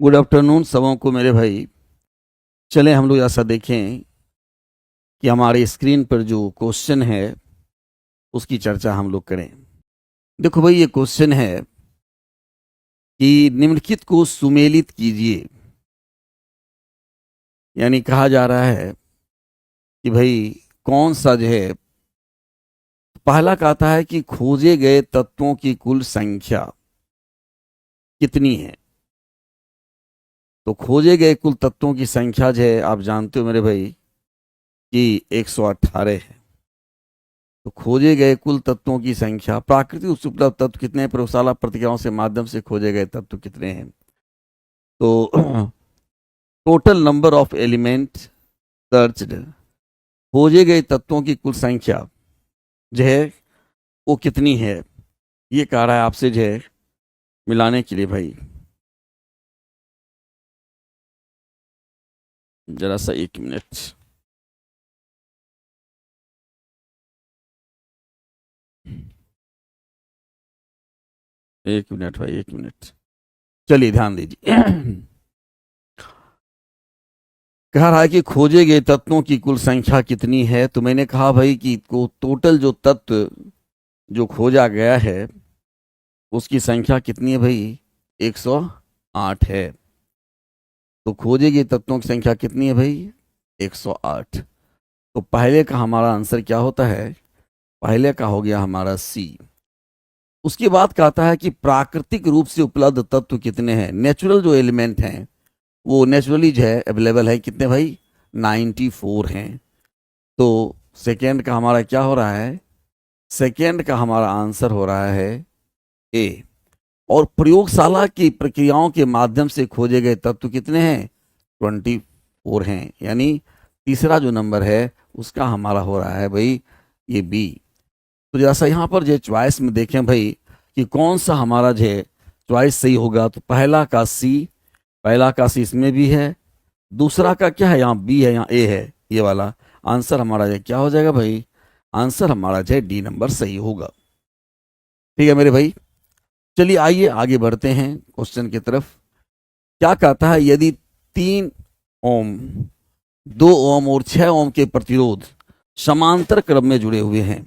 Good afternoon सबों को मेरे भाई। चले हम लोग ऐसा देखें कि हमारे स्क्रीन पर जो क्वेश्चन है उसकी चर्चा हम लोग करें। देखो भाई, ये क्वेश्चन है कि निम्नलिखित को सुमेलित कीजिए। यानी कहा जा रहा है कि भाई कौन सा जो है, पहला कहता है कि खोजे गए तत्वों की कुल संख्या कितनी है। तो खोजे गए कुल तत्वों की संख्या जो है, आप जानते हो मेरे भाई कि 118 है। तो खोजे गए कुल तत्वों की संख्या, प्राकृतिक रूप से उपलब्ध तत्व कितने हैं, प्रयोगशाला प्रतिक्रियाओं से माध्यम से खोजे गए तत्व कितने हैं। तो total number of element searched, खोजे गए तत्वों की कुल संख्या जो है वो कितनी है, ये कह रहा है आपसे जो है मिलाने के लिए। भाई जरा सा 1 मिनट। एक मिनट भाई, 1 मिनट। चलिए ध्यान दीजिए। कह रहा है कि खोजे गए तत्वों की कुल संख्या कितनी है। तो मैंने कहा भाई कि को टोटल जो तत्व जो खोजा गया है उसकी संख्या कितनी है भाई, 108 है। तो खोजे गए तत्वों की संख्या कितनी है भाई, 108। तो पहले का हमारा आंसर क्या होता है, पहले का हो गया हमारा सी। उसके बाद कहता है कि प्राकृतिक रूप से उपलब्ध तत्व कितने हैं, नेचुरल जो एलिमेंट हैं वो नेचुरली जो है अवेलेबल है, कितने भाई, 94 हैं। तो सेकेंड का हमारा क्या हो रहा है, सेकेंड का हमारा आंसर हो रहा है ए। और प्रयोगशाला की प्रक्रियाओं के माध्यम से खोजे गए तत्व कितने हैं, 24 हैं। यानी तीसरा जो नंबर है उसका हमारा हो रहा है भाई ये बी। तो जैसा यहाँ पर जो चॉइस में देखें भाई कि कौन सा हमारा जो चॉइस सही होगा, तो पहला का सी, पहला का सी इसमें भी है, दूसरा का क्या है, यहाँ बी है, यहाँ ए है, ये वाला आंसर हमारा जो क्या हो जाएगा भाई, आंसर हमारा जो डी नंबर सही होगा। ठीक है मेरे भाई। चलिए आइए आगे बढ़ते हैं क्वेश्चन की तरफ। क्या कहता है, यदि 3 ओम, 2 ओम और 6 ओम के प्रतिरोध समांतर क्रम में जुड़े हुए हैं।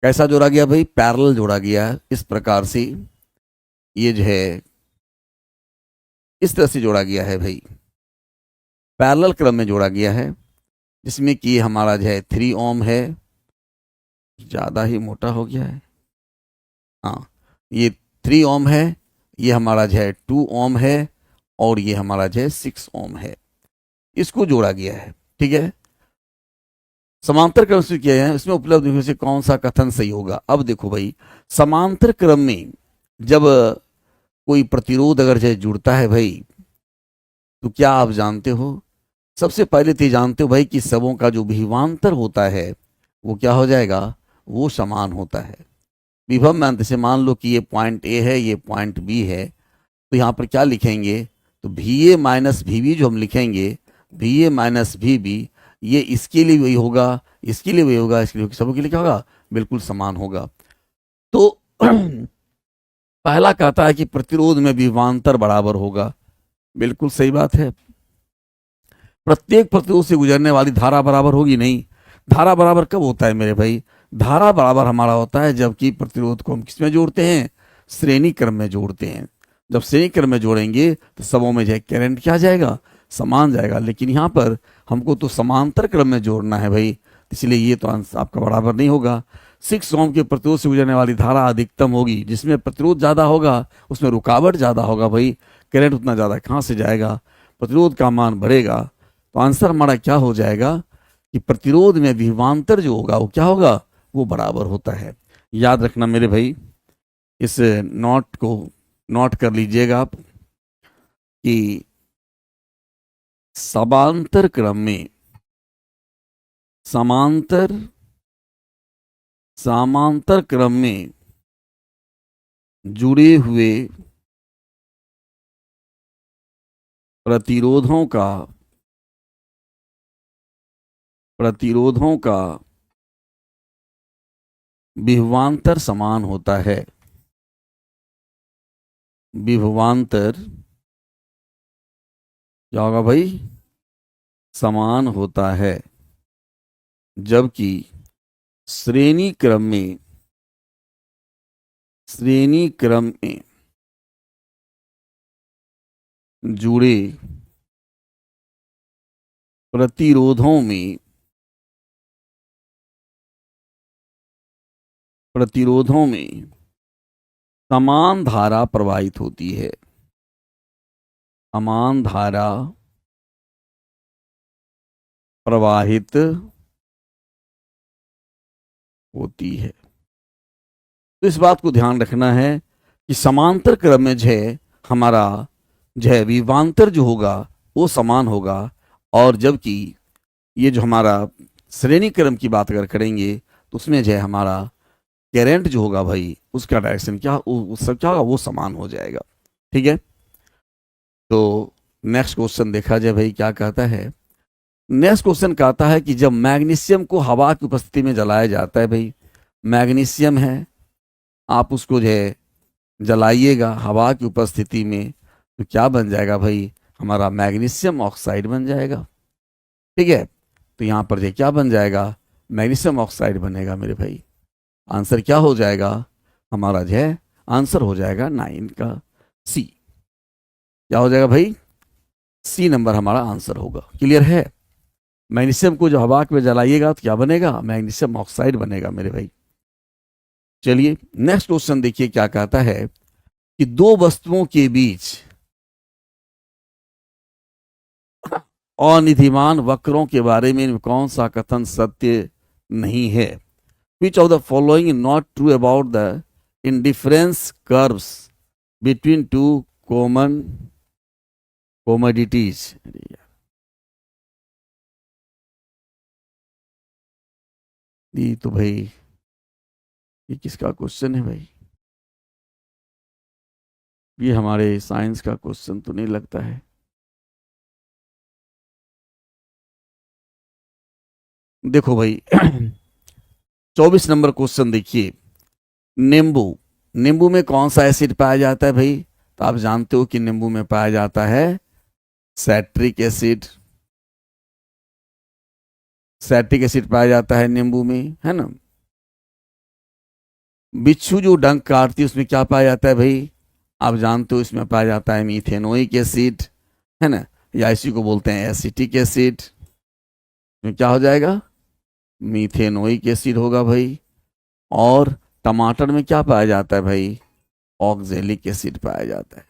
कैसा जोड़ा गया भाई, पैरेलल जोड़ा गया है। इस प्रकार से ये जो है इस तरह से जोड़ा गया है भाई, पैरेलल क्रम में जोड़ा गया है, जिसमें कि हमारा जो है 3 ओम है, ज़्यादा ही मोटा हो गया है। हाँ, ये 3 ओम है, ये हमारा जो है 2 ओम है, और ये हमारा जो है 6 ओम है। इसको जोड़ा गया है। ठीक है, समांतर क्रम से किया है, इसमें उपलब्ध इनमें से कौन सा कथन सही होगा। अब देखो भाई, समांतर क्रम में जब कोई प्रतिरोध अगर जो जुड़ता है भाई, तो क्या आप जानते हो, सबसे पहले तो ये जानते हो भाई कि सबों का जो विभवांतर होता है वो क्या हो जाएगा, वो समान होता है। विभव में अंत से मान लो कि ये पॉइंट ए है, ये पॉइंट बी है, तो यहाँ पर क्या लिखेंगे, तो V A minus V B जो हम लिखेंगे, V A minus V B, ये इसके लिए वही होगा, इसके लिए वही होगा, इसके लिए सबों के लिए क्या होगा, बिल्कुल समान होगा। तो पहला कहता है कि प्रतिरोध में विभवांतर बराबर होगा, बिल्कुल सही बात है। प्रत्येक प्रतिरोध से गुजरने वाली धारा बराबर होगी नहीं। धारा बराबर कब होता है मेरे भाई, धारा बराबर हमारा होता है जबकि प्रतिरोध को हम किस में जोड़ते हैं, श्रेणी क्रम में जोड़ते हैं। जब श्रेणी क्रम में जोड़ेंगे तो सबों में जो है करंट क्या जाएगा, समान जाएगा। लेकिन यहाँ पर हमको तो समांतर क्रम में जोड़ना है भाई, इसलिए ये तो आंसर आपका बराबर नहीं होगा। 6 ओम के प्रतिरोध से गुजरने वाली धारा अधिकतम होगी, जिसमें प्रतिरोध ज़्यादा होगा उसमें रुकावट ज़्यादा होगा भाई, करंट उतना ज़्यादा कहाँ से जाएगा, प्रतिरोध का मान बढ़ेगा। तो आंसर हमारा क्या हो जाएगा कि प्रतिरोध में विभवांतर जो होगा वो क्या होगा, वो बराबर होता है। याद रखना मेरे भाई, इस नोट को नोट कर लीजिएगा आप कि समांतर क्रम में समांतर समांतर क्रम में जुड़े हुए प्रतिरोधों का प्रतिरोधों का विभवांतर समान होता है। विभवांतर क्या होगा भाई, समान होता है, जबकि श्रेणी क्रम में जुड़े प्रतिरोधों में समान धारा प्रवाहित होती है। समान धारा प्रवाहित होती है। तो इस बात को ध्यान रखना है कि समांतर क्रम में जो है हमारा जो है विभवांतर जो होगा वो समान होगा, और जबकि ये जो हमारा श्रेणी क्रम की बात अगर करेंगे तो उसमें जो है हमारा करंट जो होगा भाई उसका डायरेक्शन क्या उसका क्या होगा, वो समान हो जाएगा। ठीक है, तो नेक्स्ट क्वेश्चन देखा जाए भाई क्या कहता है। नेक्स्ट क्वेश्चन कहता है कि जब मैग्नीशियम को हवा की उपस्थिति में जलाया जाता है, भाई मैग्नीशियम है, आप उसको जो है जलाइएगा हवा की उपस्थिति में, तो क्या बन जाएगा भाई, हमारा मैग्नीशियम ऑक्साइड बन जाएगा। ठीक है, तो यहाँ पर जो क्या बन जाएगा, मैग्नीशियम ऑक्साइड बनेगा मेरे भाई। आंसर क्या हो जाएगा हमारा, जो है आंसर हो जाएगा 9 का सी। क्या हो जाएगा भाई, सी नंबर हमारा आंसर होगा। क्लियर है, मैग्नीशियम को जो हवा में जलाइएगा तो क्या बनेगा, मैग्नीशियम ऑक्साइड बनेगा मेरे भाई। चलिए नेक्स्ट क्वेश्चन देखिए क्या कहता है कि दो वस्तुओं के बीच अनिधिमान वक्रों के बारे में कौन सा कथन सत्य नहीं है। Which of the following is not true about the indifference curves between two common commodities? ये तो भाई ये किसका क्वेश्चन है भाई, ये हमारे साइंस का क्वेश्चन तो नहीं लगता है। देखो भाई 24 नंबर क्वेश्चन देखिए, नींबू में कौन सा एसिड पाया जाता है भाई, तो आप जानते हो कि नींबू में पाया जाता है सैट्रिक एसिड। सैट्रिक एसिड पाया जाता है नींबू में, है ना। बिच्छू जो डंक काटती है उसमें क्या पाया जाता है भाई, आप जानते हो इसमें पाया जाता है मीथेनोइक एसिड, है ना, या इसी को बोलते हैं एसिटिक एसिड। क्या हो जाएगा, मीथेनोइक एसिड होगा भाई। और टमाटर में क्या पाया जाता है भाई, ऑक्जेलिक एसिड पाया जाता है,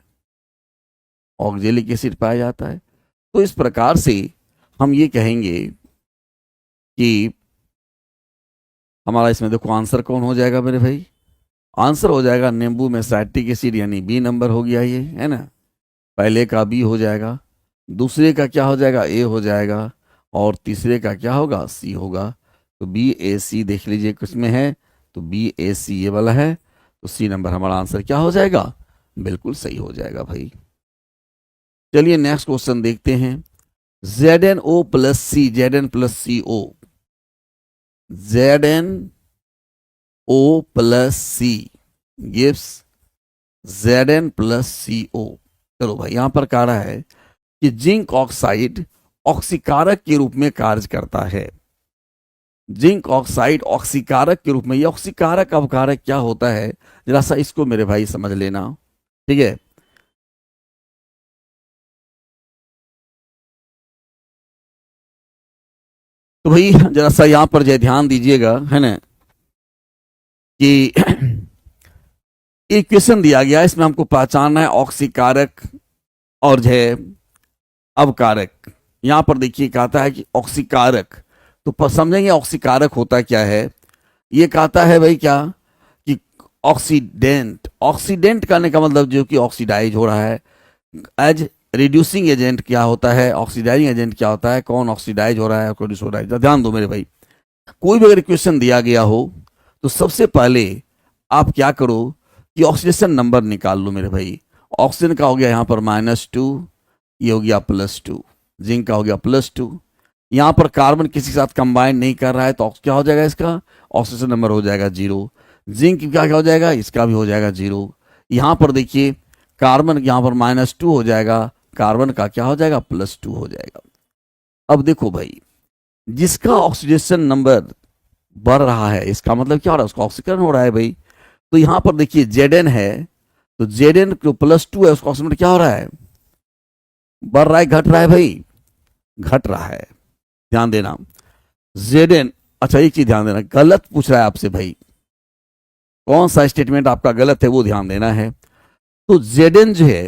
ऑक्जेलिक एसिड पाया जाता है। तो इस प्रकार से हम ये कहेंगे कि हमारा इसमें देखो आंसर कौन हो जाएगा मेरे भाई, आंसर हो जाएगा नींबू में सैट्रिक एसिड, यानी बी नंबर हो गया ये, है ना। पहले का बी हो जाएगा, दूसरे का क्या हो जाएगा, ए हो जाएगा, और तीसरे का क्या होगा, सी होगा। तो बी ए सी देख लीजिए किसमें है, तो बी ए सी ये वाला है, तो सी नंबर हमारा आंसर क्या हो जाएगा, बिल्कुल सही हो जाएगा भाई। चलिए नेक्स्ट क्वेश्चन देखते हैं। ZnO प्लस सी, Zn प्लस सी ओ, ZnO प्लस सी गिव्स Zn प्लस CO। चलो भाई यहां पर कह रहा है कि जिंक ऑक्साइड ऑक्सीकारक के रूप में कार्य करता है। जिंक ऑक्साइड ऑक्सीकारक के रूप में, ये ऑक्सीकारक अवकारक क्या होता है, जरा सा इसको मेरे भाई समझ लेना। ठीक है, तो भाई जरा सा यहां पर जो ध्यान दीजिएगा, है ना, कि एक क्वेश्चन दिया गया, इसमें हमको पहचानना है ऑक्सीकारक और जो है अवकारक। यहां पर देखिए कहता है कि ऑक्सीकारक, तो समझेंगे ऑक्सीकारक होता क्या है। ये कहता है भाई क्या कि ऑक्सीडेंट, ऑक्सीडेंट करने का मतलब जो कि ऑक्सीडाइज हो रहा है। एज रिड्यूसिंग एजेंट क्या होता है, ऑक्सीडाइजिंग एजेंट क्या होता है, कौन ऑक्सीडाइज हो रहा है, प्रोड्यूस हो रहा है। ध्यान दो मेरे भाई, कोई भी अगर क्वेश्चन दिया गया हो तो सबसे पहले आप क्या करो कि ऑक्सीडेशन नंबर निकाल लो मेरे भाई। ऑक्सीजन का हो गया यहाँ पर -2, ये हो गया +2, जिंक का हो गया +2। यहाँ पर कार्बन किसी के साथ कंबाइन नहीं कर रहा है तो क्या हो जाएगा, इसका ऑक्सीजन नंबर हो जाएगा 0। जिंक का क्या हो जाएगा, इसका भी हो जाएगा 0। यहाँ पर देखिए कार्बन यहाँ पर -2 हो जाएगा कार्बन का क्या हो जाएगा, +2 हो जाएगा। अब देखो भाई, जिसका ऑक्सीडेशन नंबर बढ़ रहा है, इसका मतलब क्या हो रहा है, उसका ऑक्सीकरण हो रहा है भाई। तो यहां पर देखिए Zn है, तो Zn जो +2 है उसका ऑक्सीजन नंबर क्या हो रहा है, बढ़ रहा है घट रहा है भाई, घट रहा है। ध्यान देना Zn, अच्छा एक चीज ध्यान देना, गलत पूछ रहा है आपसे भाई, कौन सा स्टेटमेंट आपका गलत है वो ध्यान देना है। तो Zn जो है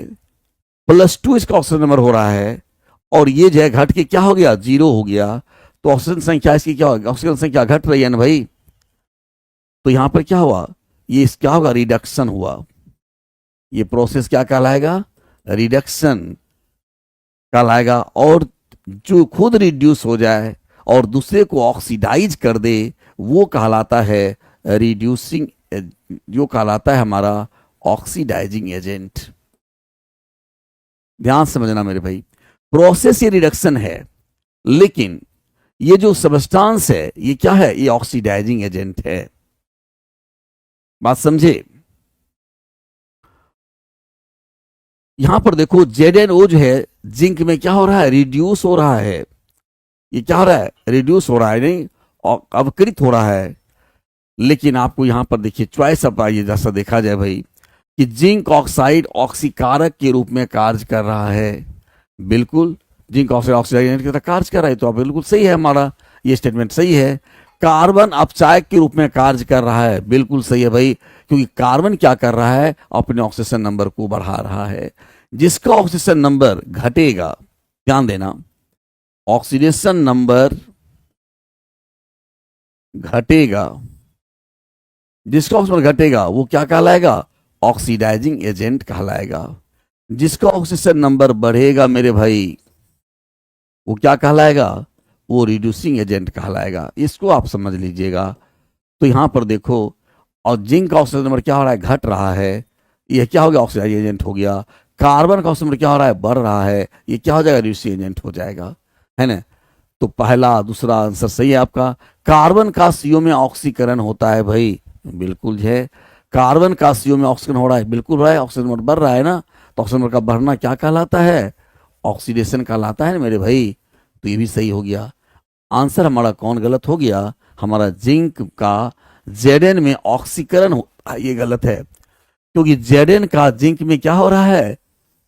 +2 इसका ऑक्सीजन नंबर हो रहा है, और ये जो है घट के क्या हो गया, 0 हो गया। तो ऑक्सीजन संख्या इसकी क्या होगी, ऑक्सीजन संख्या घट रही है ना भाई। तो यहां पर क्या हुआ, ये क्या होगा, रिडक्शन हुआ। ये प्रोसेस क्या कहलाएगा, रिडक्शन कहलाएगा। और जो खुद रिड्यूस हो जाए और दूसरे को ऑक्सीडाइज कर दे, वो कहलाता है रिड्यूसिंग, जो कहलाता है हमारा ऑक्सीडाइजिंग एजेंट। ध्यान समझना मेरे भाई, प्रोसेस ये रिडक्शन है, लेकिन ये जो सबस्टांस है ये क्या है, ये ऑक्सीडाइजिंग एजेंट है। बात समझे। यहां पर देखो ZnO जो है जिंक में क्या हो रहा है, रिड्यूस हो रहा है। ये क्या हो रहा है, रिड्यूस हो रहा है, नहीं अवकृत हो रहा है। लेकिन आपको यहां पर देखिए चॉइस अब आइए, जैसा देखा जाए भाई कि जिंक ऑक्साइड ऑक्सीकारक के रूप में कार्य कर रहा है। बिल्कुल, जिंक ऑक्साइड ऑक्सीडाइजेंट की तरह कार्य कर रहा है, तो आप बिल्कुल सही है, हमारा ये स्टेटमेंट सही है। कार्बन अपचायक के रूप में कार्य कर रहा है, बिल्कुल सही है भाई, क्योंकि कार्बन क्या कर रहा है, अपने ऑक्सीजन नंबर को बढ़ा रहा है। जिसका ऑक्सीजन नंबर घटेगा, ध्यान देना, ऑक्सीडेशन नंबर घटेगा, जिसका ऑक्सीजन घटेगा वो क्या कहलाएगा, ऑक्सीडाइजिंग एजेंट कहलाएगा। जिसका ऑक्सीजन नंबर बढ़ेगा मेरे भाई, वो क्या कहलाएगा, वो रिड्यूसिंग एजेंट कहलाएगा। इसको आप समझ लीजिएगा। तो यहां पर देखो, और जिंक का ऑक्सीजन नंबर क्या हो रहा है, घट रहा है, ये क्या हो गया, ऑक्सीडाइजिंग एजेंट हो गया। कार्बन का ऑक्सीजन नंबर क्या हो रहा है, बढ़ रहा है, ये क्या हो जाएगा, रिड्यूसिंग एजेंट हो जाएगा, है ना। तो पहला दूसरा आंसर सही है आपका। कार्बन का CO में ऑक्सीकरण होता है भाई, बिल्कुल है। कार्बन का CO में ऑक्सीकरण हो रहा है, बिल्कुल हो रहा है, ऑक्सीजन नंबर बढ़ रहा है ना, तो ऑक्सीजन नंबर का बढ़ना क्या कहलाता है, ऑक्सीडेशन कहलाता है ना मेरे भाई। तो ये भी सही हो गया। आंसर हमारा कौन गलत हो गया, हमारा जिंक का Zn में ऑक्सीकरण ये गलत है, क्योंकि Zn का जिंक में क्या हो रहा है,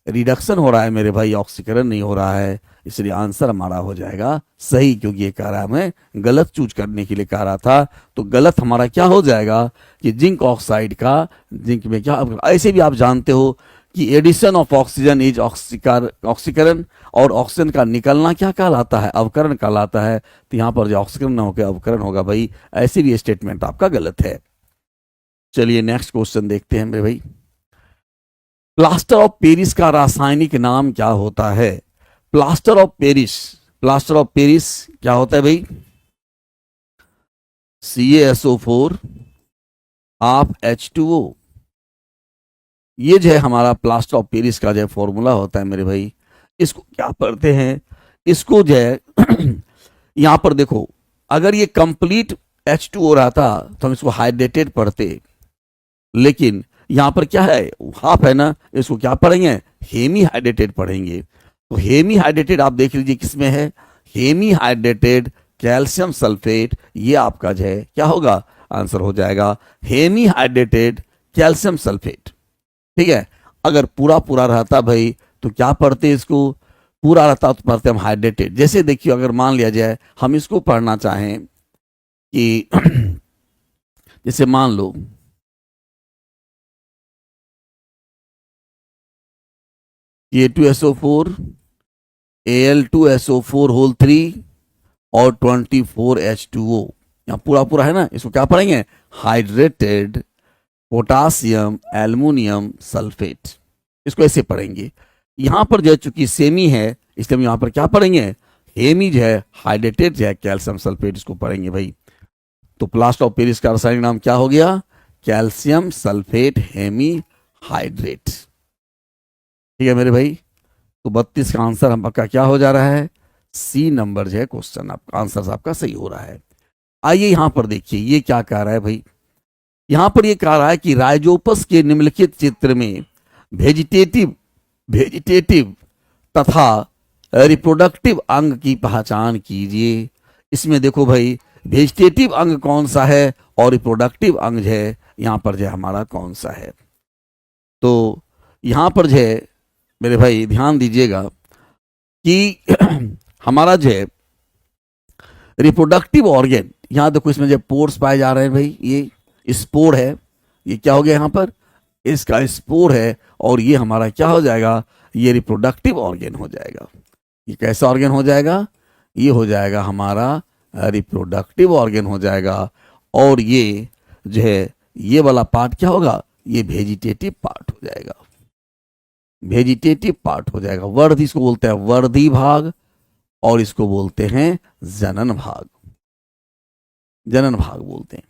रिडक्शन हो रहा है मेरे भाई, ऑक्सीकरण नहीं हो रहा है। इसलिए आंसर हमारा हो जाएगा सही, क्योंकि ये कह रहा है, हमें गलत चूज करने के लिए कह रहा था। तो गलत हमारा क्या हो जाएगा कि जिंक ऑक्साइड का जिंक में क्या, ऐसे भी आप जानते हो कि एडिशन ऑफ ऑक्सीजन इज ऑक्सीकरण, और ऑक्सीजन का निकलना क्या कहलाता है, अवकरण कहलाता है। तो यहां पर जो ऑक्सीकरण ना होकर अवकरण होगा भाई, ऐसे भी स्टेटमेंट आपका गलत है। चलिए नेक्स्ट क्वेश्चन देखते हैं मेरे भाई। प्लास्टर ऑफ पेरिस का रासायनिक नाम क्या होता है, plaster of Paris, plaster of Paris क्या होता है भाई, CaSO4 ऑफ H2O। ये जो है हमारा प्लास्टर ऑफ पेरिस का जो है फॉर्मूला होता है मेरे भाई। इसको क्या पढ़ते हैं, इसको जो है यहां पर देखो, अगर ये कंप्लीट H2O रहता तो हम इसको हाइड्रेटेड पढ़ते, लेकिन यहां पर क्या है, हाफ है ना, इसको क्या पढ़ेंगे, हेमी हाइड्रेटेड पढ़ेंगे। तो हेमी हाइड्रेटेड आप देख लीजिए किसमें है, हेमी हाइड्रेटेड कैल्शियम सल्फेट, ये आपका जो है क्या होगा, आंसर हो जाएगा हेमी हाइड्रेटेड कैल्शियम सल्फेट। ठीक है, अगर पूरा पूरा रहता भाई तो क्या पढ़ते, इसको पूरा रहता तो पढ़ते हम हाइड्रेटेड। जैसे देखिए, अगर मान लिया जाए हम इसको पढ़ना चाहें कि जैसे मान लो A2SO4 Al2SO4 होल 3 और 24H2O, यहाँ पूरा पूरा है ना, इसको क्या पढ़ेंगे, हाइड्रेटेड पोटासियम एल्युमिनियम सल्फेट, इसको ऐसे पढ़ेंगे। यहां पर जो चूंकि सेमी है, इसलिए हम यहां पर क्या पढ़ेंगे, हेमी जो है हाइड्रेटेड जो है कैल्शियम सल्फेट, इसको पढ़ेंगे भाई। तो प्लास्टर ऑफ पेरिस का रासायनिक नाम क्या हो गया, कैल्शियम सल्फेट हेमी हाइड्रेट। ठीक है मेरे भाई। तो 32 का आंसर आपका क्या हो जा रहा है, C नंबर जो है क्वेश्चन आपका आंसर आपका सही हो रहा है। आइए यहां पर देखिए ये क्या कह रहा है भाई, यहां पर ये कह रहा है कि राइजोपस के निम्नलिखित चित्र में वेजिटेटिव तथा रिप्रोडक्टिव अंग की पहचान कीजिए। इसमें देखो भाई वेजिटेटिव अंग कौन सा है और रिप्रोडक्टिव अंग जो है यहाँ पर जो है हमारा कौन सा है। तो यहाँ पर जो है मेरे भाई ध्यान दीजिएगा कि हमारा जो है रिप्रोडक्टिव ऑर्गेन, यहाँ देखो इसमें जो पोर्स पाए जा रहे हैं भाई, ये स्पोर है, ये क्या हो गया यहाँ पर, इसका स्पोर है, और ये हमारा क्या हो जाएगा, ये रिप्रोडक्टिव ऑर्गेन हो जाएगा। ये कैसा ऑर्गेन हो जाएगा, ये हो जाएगा हमारा रिप्रोडक्टिव ऑर्गेन हो जाएगा। और ये जो है ये वाला पार्ट क्या होगा, ये वेजिटेटिव पार्ट हो जाएगा, वेजिटेटिव पार्ट हो जाएगा। वर्ध इसको बोलते हैं वर्धी भाग, और इसको बोलते हैं जनन भाग, जनन भाग बोलते हैं,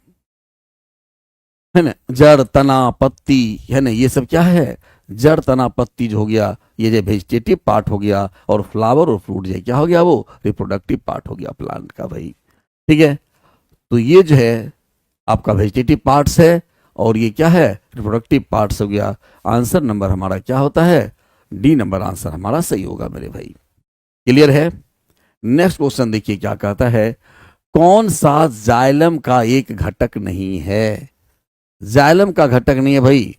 है ना। जड़ तना पत्ती, है ना, ये सब क्या है, जड़ तना पत्ती जो हो गया ये जो वेजिटेटिव पार्ट हो गया, और फ्लावर और फ्रूट जो क्या हो गया, वो रिप्रोडक्टिव पार्ट हो गया प्लांट का भाई। ठीक है, तो ये जो है आपका वेजिटेटिव पार्ट्स है, और ये क्या है, रिप्रोडक्टिव पार्ट्स हो गया। आंसर नंबर हमारा क्या होता है, डी नंबर आंसर हमारा सही होगा मेरे भाई। क्लियर है। नेक्स्ट क्वेश्चन देखिए क्या कहता है, कौन सा जाइलम का एक घटक नहीं है। जाइलम का घटक नहीं है भाई,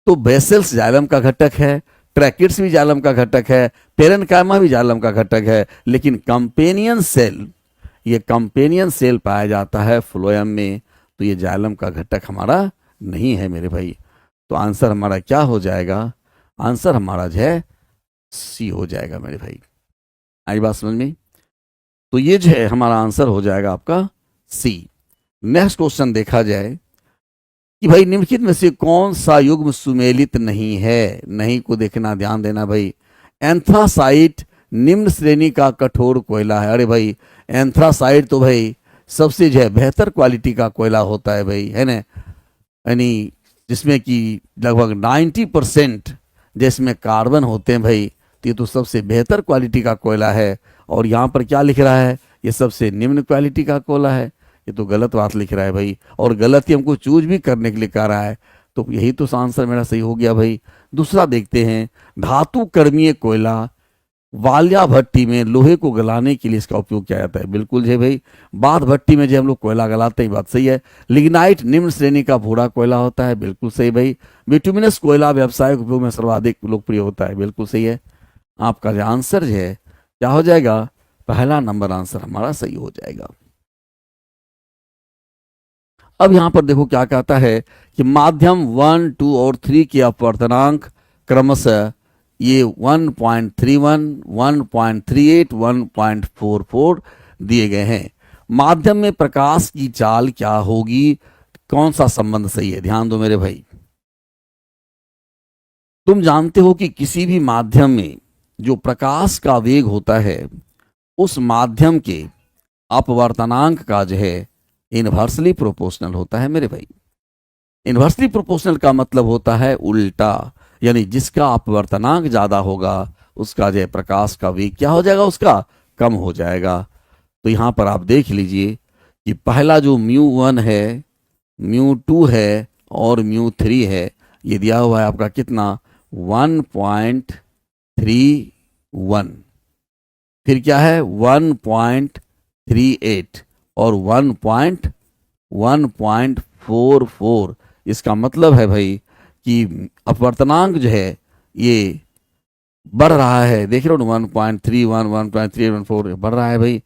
तो बेसल्स जाइलम का घटक है, ट्रैकिड्स भी जाइलम का घटक है, पेरेन्काइमा भी जाइलम का घटक है, लेकिन कंपेनियन सेल, ये कंपेनियन सेल पाया जाता है फ्लोएम में, तो ये जाइलम का घटक हमारा नहीं है मेरे भाई। तो आंसर हमारा क्या हो जाएगा, आंसर हमारा जो है सी हो जाएगा मेरे भाई। आई बात समझ में। तो ये जो है हमारा आंसर हो जाएगा आपका सी। नेक्स्ट क्वेश्चन देखा जाए कि भाई निम्नलिखित में से कौन सा युग्म सुमेलित नहीं है। नहीं को देखना, ध्यान देना भाई। एंथ्रासाइट निम्न श्रेणी का कठोर कोयला है। अरे भाई एंथ्रासाइट तो भाई सबसे जो है बेहतर क्वालिटी का कोयला होता है भाई, है ना, यानी जिसमें कि लगभग 90% जिसमें कार्बन होते हैं भाई, तो ये तो सबसे बेहतर क्वालिटी का कोयला है। और यहाँ पर क्या लिख रहा है, ये सबसे निम्न क्वालिटी का कोयला है, ये तो गलत बात लिख रहा है भाई, और गलत ही हमको चूज भी करने के लिए कह रहा है। तो यही तो आंसर मेरा सही हो गया भाई। दूसरा देखते हैं, धातु कर्मीय कोयला वाल्या भट्टी में लोहे को गलाने के लिए इसका उपयोग किया जाता है। बिल्कुल है भाई, बाथ भट्टी में जो हम लोग कोयला गलाते हैं, बात सही है। लिग्नाइट निम्न श्रेणी का भूरा कोयला होता है, बिल्कुल सही भाई। बिटुमिनस कोयला व्यावसायिक उपयोग में सर्वाधिक लोकप्रिय होता है, बिल्कुल सही है। आपका जो आंसर जो है क्या हो जाएगा, पहला नंबर आंसर हमारा सही हो जाएगा। अब यहां पर देखो क्या कहता है कि माध्यम 1, 2 और 3 के अपवर्तनांक क्रमशः ये 1.31, 1.38, 1.44 दिए गए हैं। माध्यम में प्रकाश की चाल क्या होगी, कौन सा संबंध सही है, ध्यान दो मेरे भाई। तुम जानते हो कि किसी भी माध्यम में जो प्रकाश का वेग होता है, उस माध्यम के अपवर्तनांक का जो है इनवर्सली प्रोपोर्शनल होता है मेरे भाई। इनवर्सली प्रोपोर्शनल का मतलब होता है उल्टा, यानी जिसका अपवर्तनांक ज्यादा होगा उसका जो है प्रकाश का वेग क्या हो जाएगा, उसका कम हो जाएगा। तो यहां पर आप देख लीजिए कि पहला जो μ1 है, μ2 है और μ3 है, ये दिया हुआ है आपका कितना 1.31, फिर क्या है 1.38 और 1.44। इसका मतलब है भाई कि अपवर्तनांक जो है ये बढ़ रहा है, देख रहे हो 1.31, 1.314 बढ़ रहा है भाई।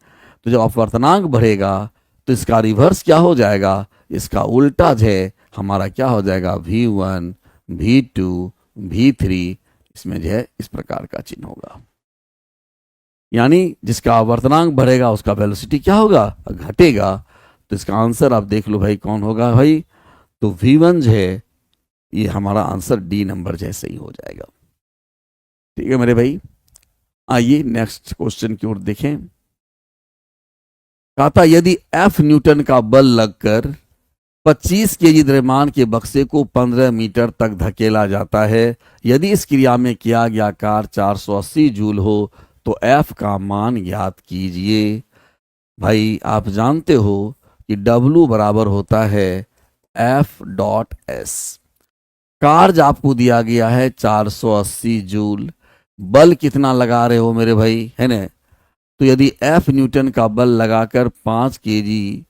तो जब अपवर्तनांक बढ़ेगा तो इसका रिवर्स क्या हो जाएगा, इसका उल्टा जो है हमारा क्या हो जाएगा V1, V2, V3, इसमें जो है इस प्रकार का चिन्ह होगा। यानी जिसका अपवर्तनांक बढ़ेगा उसका वेलोसिटी क्या होगा, घटेगा। तो इसका आंसर आप देख लो भाई कौन होगा भाई, तो V1 जो है ये हमारा आंसर डी नंबर जो है सही हो जाएगा। ठीक है मेरे भाई, आइए नेक्स्ट क्वेश्चन की ओर देखें। कहा था यदि F न्यूटन का बल लगकर 25 केजी द्रव्यमान के बक्से को 15 मीटर तक धकेला जाता है, यदि इस क्रिया में किया गया कार्य 480 जूल हो तो F का मान ज्ञात कीजिए। भाई आप जानते हो कि W बराबर होता है F.S। कार्य आपको दिया गया है 480 जूल, बल कितना लगा रहे हो मेरे भाई, है ना। तो यदि F न्यूटन का बल लगाकर 5 kg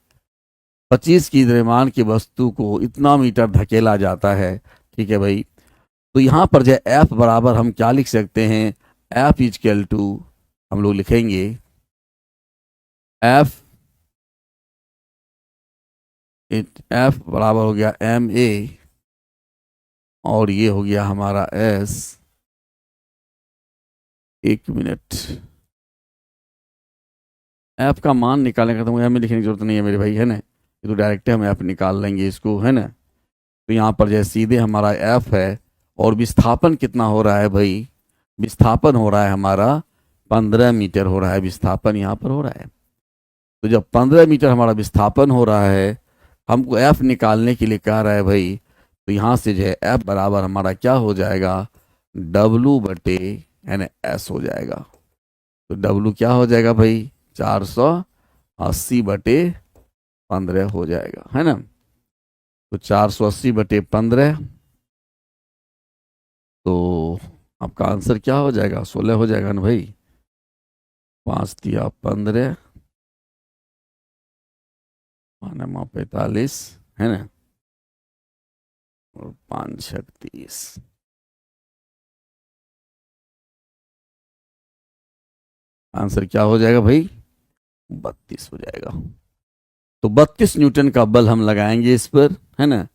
25 की द्रव्यमान की वस्तु को इतना मीटर धकेला जाता है, ठीक है भाई, तो यहां पर जो F बराबर हम क्या लिख सकते हैं, F इजकल टू हम लोग लिखेंगे F F बराबर हो गया ma, और ये हो गया हमारा S। एक मिनट, ऐप का मान निकालने का तो मुझे हमें लिखने की जरूरत नहीं है मेरे भाई, है ना, ये तो डायरेक्ट हम ऐप निकाल लेंगे इसको, है ना। तो यहाँ पर जैसे सीधे हमारा ऐप है, और विस्थापन कितना हो रहा है भाई, विस्थापन हो रहा है हमारा 15 मीटर हो रहा है, विस्थापन यहाँ पर हो रहा है। तो जब 15 मीटर हमारा विस्थापन हो रहा है, हमको ऐप निकालने के लिए कह रहा है भाई, तो यहाँ से जो है ऐप बराबर हमारा क्या हो जाएगा, W बटे यानी S हो जाएगा। तो W क्या हो जाएगा भाई, 480/15 हो जाएगा, है ना। तो 480/15, तो आपका आंसर क्या हो जाएगा, 16 हो जाएगा ना भाई। 5×3 = 15, 45, है ना, और 5×6 = 30। आंसर क्या हो जाएगा भाई, 32 हो जाएगा। तो 32 न्यूटन का बल हम लगाएंगे इस पर, है ना।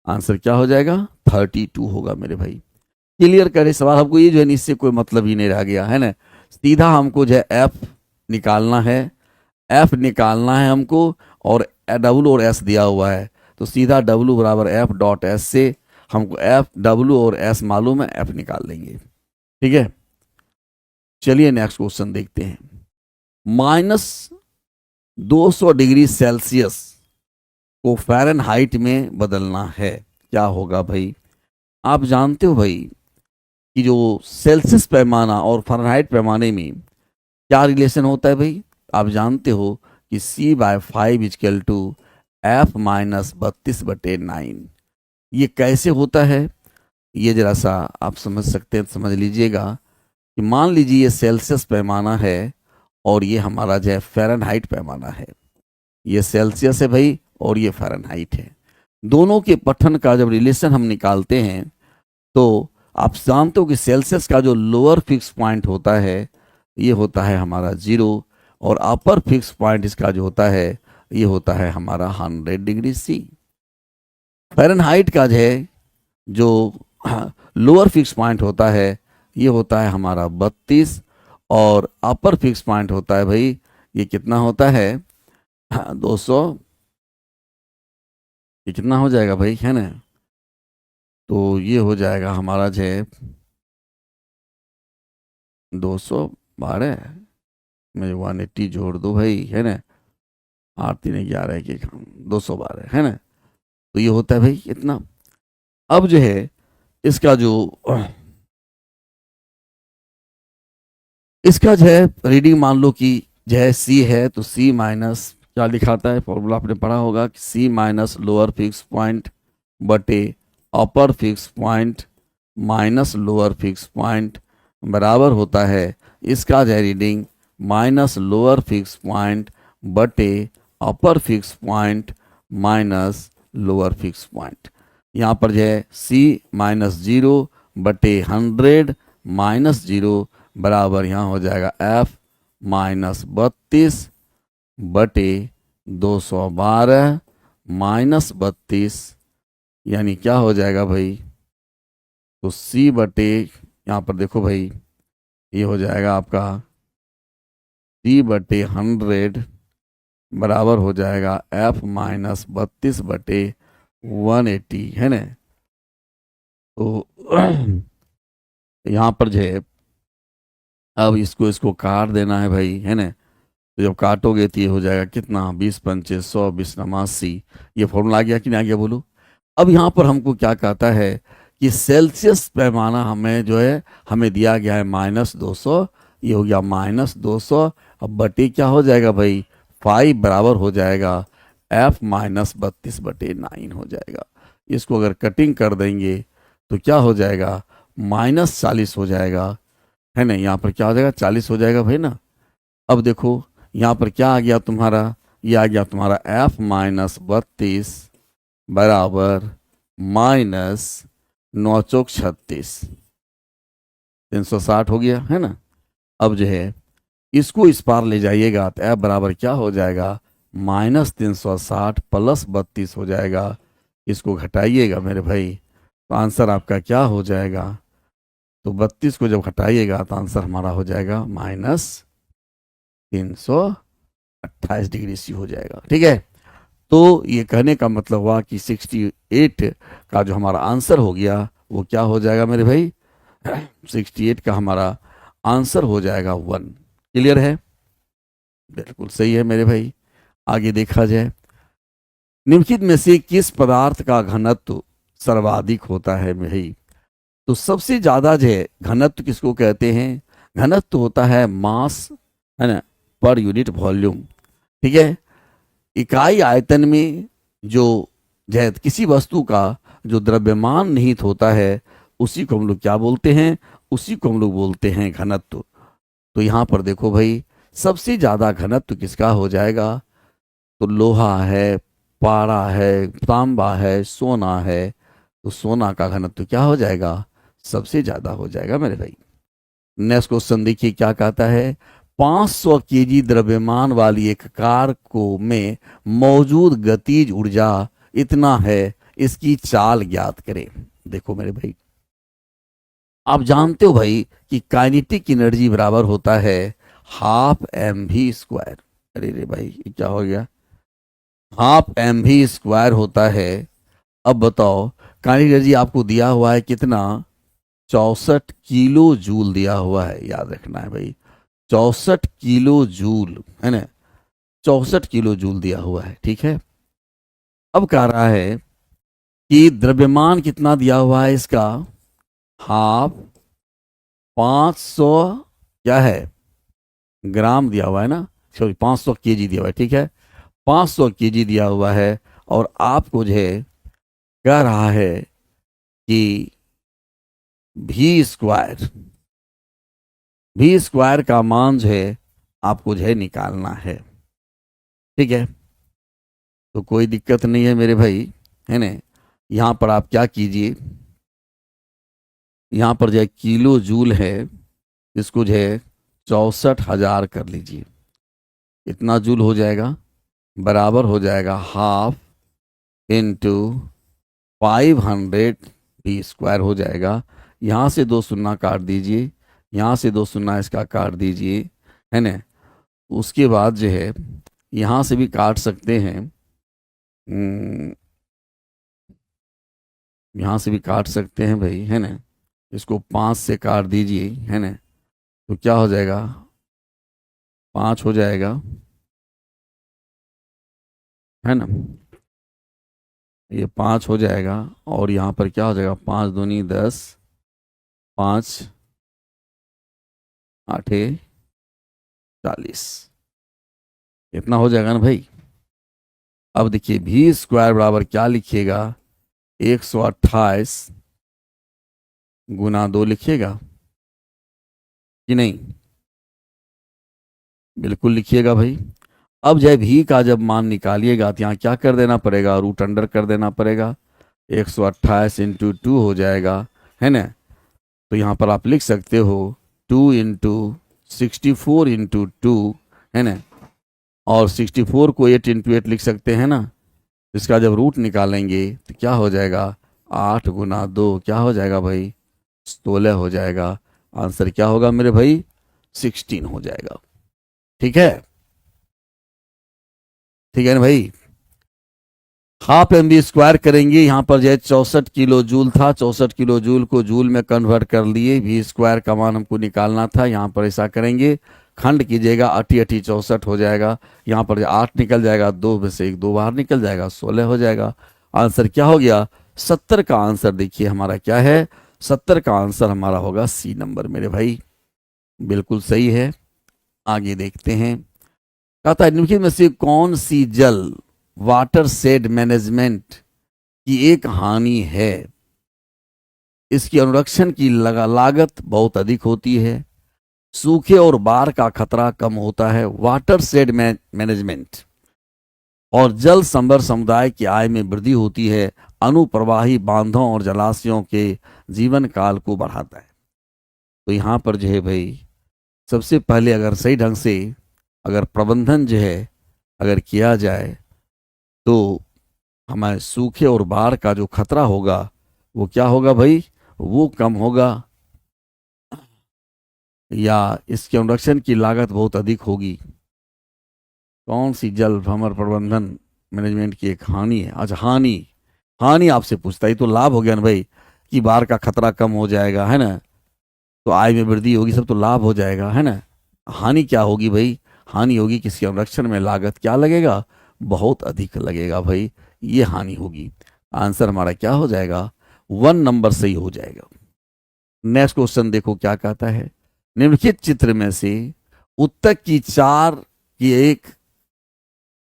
आंसर क्या हो जाएगा, 32 होगा मेरे भाई। क्लियर करे सवाल, हमको ये जो है इससे कोई मतलब ही नहीं रह गया, है ना। सीधा हमको जो है एफ निकालना है, एफ निकालना है हमको, और डब्लू और एस दिया हुआ है, तो सीधा डब्लू बराबर एफ डॉट एस से हमको एफ डब्लू और एस मालूम है, एफ निकाल लेंगे, ठीक है। चलिए नेक्स्ट क्वेश्चन देखते हैं। -200 डिग्री सेल्सियस को फ़ारेनहाइट में बदलना है, क्या होगा भाई। आप जानते हो भाई कि जो सेल्सियस पैमाना और फ़ारेनहाइट पैमाने में क्या रिलेशन होता है भाई। आप जानते हो कि C/5 इजकल टू F-32/9। ये कैसे होता है, ये जरा सा आप समझ सकते हैं, समझ लीजिएगा कि मान लीजिए ये सेल्सियस पैमाना है, और ये हमारा जो है फ़ारेनहाइट पैमाना है। ये सेल्सियस है भाई, और ये फ़ारेनहाइट है। दोनों के पठन का जब रिलेशन हम निकालते हैं, तो आप जानते हो कि सेल्सियस का जो लोअर फिक्स पॉइंट होता है, ये होता है हमारा 0, और अपर फिक्स पॉइंट इसका जो होता है, ये होता है हमारा 100 डिग्री C। फ़ारेनहाइट का जो है जो लोअर फिक्स पॉइंट होता है, ये होता है हमारा 32, और अपर फिक्स पॉइंट होता है भाई, ये कितना होता है, 200। ये कितना हो जाएगा भाई, है ना। तो ये हो जाएगा हमारा जो है 212 में 180 जोड़ दो भाई, है ना, 8×3 = 11 के 212, है ना। तो ये होता है भाई इतना। अब जो है इसका जो है रीडिंग, मान लो कि जो है C है, तो C माइनस क्या लिखाता है, फॉर्मूला आपने पढ़ा होगा कि C minus lower fix point बटे upper fix point minus lower fix point बराबर होता है इसका जो है reading minus lower fix point बटे upper fix point minus lower fix point. यहाँ पर जो है C-0/100 -0 बराबर यहाँ हो जाएगा F-32/212 -32, यानी क्या हो जाएगा भाई, तो C बटे यहाँ पर देखो भाई, ये हो जाएगा आपका C/100 बराबर हो जाएगा F-32/180, है ना। तो यहाँ पर जो है अब इसको काट देना है भाई, है ना। तो जब काटोगे तो ये हो जाएगा कितना, 20×5 = 100, 20×9 = 80। ये फॉर्मूला आ गया कि नहीं आ गया बोलो। अब यहाँ पर हमको क्या कहता है कि सेल्सियस पैमाना हमें जो है हमें दिया गया है -200, ये हो गया -200। अब बटे क्या हो जाएगा भाई, 5 बराबर हो जाएगा F-32/9 हो जाएगा। इसको अगर कटिंग कर देंगे तो क्या हो जाएगा, -40 हो जाएगा। है ना। यहाँ पर क्या हो जाएगा, 40 हो जाएगा भाई ना। अब देखो यहाँ पर क्या आ गया तुम्हारा, ये आ गया तुम्हारा F माइनस 32 बराबर माइनस 9 चौक 36, 360 हो गया, है ना। अब जो है इसको इस पार ले जाइएगा तो F बराबर क्या हो जाएगा, माइनस 360 प्लस 32 हो जाएगा। इसको घटाइएगा मेरे भाई तो आंसर आपका क्या हो जाएगा, तो 32 को जब घटाइएगा तो आंसर हमारा हो जाएगा माइनस 328 डिग्री सी हो जाएगा। ठीक है, तो ये कहने का मतलब हुआ कि 68 का जो हमारा आंसर हो गया वो क्या हो जाएगा मेरे भाई, 68 का हमारा आंसर हो जाएगा 1। क्लियर है, बिल्कुल सही है मेरे भाई। आगे देखा जाए, निम्नलिखित में से किस पदार्थ का घनत्व सर्वाधिक होता है भाई, तो सबसे ज्यादा जो है घनत्व किसको कहते हैं, घनत्व होता है मास, है ना, पर यूनिट वॉल्यूम। ठीक है, इकाई आयतन में जो है किसी वस्तु का जो द्रव्यमान निहित होता है उसी को हम लोग क्या बोलते हैं, उसी को हम लोग बोलते हैं घनत्व। तो यहाँ पर देखो भाई सबसे ज्यादा घनत्व किसका हो जाएगा, तो लोहा है, पारा है, तांबा है, सोना है, तो सोना का घनत्व क्या हो जाएगा, सबसे ज्यादा हो जाएगा मेरे भाई। नेक्स्ट क्वेश्चन देखिए क्या कहता है, 500 केजी द्रव्यमान वाली एक कार को में मौजूद गतिज ऊर्जा इतना है, इसकी चाल ज्ञात करें। देखो मेरे भाई आप जानते हो भाई कि काइनेटिक एनर्जी बराबर होता है हाफ एम वी स्क्वायर। अरे रे भाई ये क्या हो गया, हाफ एम वी स्क्वायर होता है। अब बताओ काइनेटिक एनर्जी आपको दिया हुआ है कितना, 64 किलो जूल दिया हुआ है, याद रखना है भाई 64 किलो जूल, है ना, 64 किलो जूल दिया हुआ है। ठीक है, अब कह रहा है कि द्रव्यमान कितना दिया हुआ है इसका, हाफ 500 क्या है ग्राम दिया हुआ है ना, सॉरी 500 केजी दिया हुआ है। ठीक है, 500 केजी दिया हुआ है और आपको जो है कह रहा है कि भी स्क्वायर का मान जो है आपको जो है निकालना है। ठीक है, तो कोई दिक्कत नहीं है मेरे भाई, है ना। यहाँ पर आप क्या कीजिए, यहाँ पर जो है किलो जूल है इसको जो है 64,000 कर लीजिए, इतना जूल हो जाएगा, बराबर हो जाएगा हाफ इंटू 500 भी स्क्वायर हो जाएगा। यहाँ से 2 शून्य काट दीजिए, यहाँ से 2 शून्य इसका काट दीजिए, है ना। उसके बाद जो है यहाँ से भी काट सकते हैं, यहाँ से भी काट सकते हैं भाई, है ना। इसको 5 से काट दीजिए, है ना, तो क्या हो जाएगा 5 हो जाएगा, है ना, ये 5 हो जाएगा। और यहाँ पर क्या हो जाएगा, 5 दूनी 10, 5 आठे 40, इतना हो जाएगा ना भाई। अब देखिए भी स्क्वायर बराबर क्या लिखिएगा, 128 गुना 2 लिखिएगा कि नहीं, बिल्कुल लिखिएगा भाई। अब जब भी का जब मान निकालिएगा तो यहाँ क्या कर देना पड़ेगा, रूट अंडर कर देना पड़ेगा, 128 इंटू 2 हो जाएगा, है ना। तो यहाँ पर आप लिख सकते हो 2 इंटू 64 इंटू 2, है ना, और 64 को 8 इंटू 8 लिख सकते हैं ना। इसका जब रूट निकालेंगे तो क्या हो जाएगा, 8 गुना 2 क्या हो जाएगा भाई, 16 हो जाएगा। आंसर क्या होगा मेरे भाई, 16 हो जाएगा। ठीक है, ठीक है ना भाई। हाफ एम बी स्क्वायर करेंगे, यहाँ पर जो है 64 किलो जूल था, 64 किलो जूल को जूल में कन्वर्ट कर लिए, भी स्क्वायर का मान हमको निकालना था, यहाँ पर ऐसा करेंगे, खंड कीजिएगा, 8 64 हो जाएगा, यहाँ पर 8 निकल जाएगा, 2 में से 1 2 बाहर निकल जाएगा, 16 हो जाएगा। आंसर क्या हो गया, 70 का आंसर देखिए हमारा क्या है, 70 का आंसर हमारा होगा सी नंबर मेरे भाई, बिल्कुल सही है। आगे देखते हैं, कहता है निम्नलिखित में से कौन सी जल वाटर शेड मैनेजमेंट की एक हानि है, इसकी अनुरक्षण की लागत बहुत अधिक होती है, सूखे और बाढ़ का खतरा कम होता है, वाटर शेड मैनेजमेंट और जल संभर समुदाय की आय में वृद्धि होती है, अनुप्रवाही बांधों और जलाशयों के जीवन काल को बढ़ाता है। तो यहाँ पर जो है भाई सबसे पहले अगर सही ढंग से अगर प्रबंधन जो है अगर किया जाए तो हमारे सूखे और बाढ़ का जो खतरा होगा वो क्या होगा भाई, वो कम होगा, या इसके संरक्षण की लागत बहुत अधिक होगी। कौन सी जल भंवर प्रबंधन मैनेजमेंट की एक हानि है? अच्छा, हानि आपसे पूछता है, ये तो लाभ हो गया ना भाई कि बाढ़ का खतरा कम हो जाएगा, है ना, तो आय में वृद्धि होगी, सब तो लाभ हो जाएगा, है ना। हानि क्या होगी भाई? हानि होगी कि इसके संरक्षण में लागत क्या लगेगा, बहुत अधिक लगेगा भाई, ये हानि होगी। आंसर हमारा क्या हो जाएगा, 1 नंबर सही हो जाएगा। नेक्स्ट क्वेश्चन देखो क्या कहता है, निम्नलिखित चित्र में से उत्तक की 4 की एक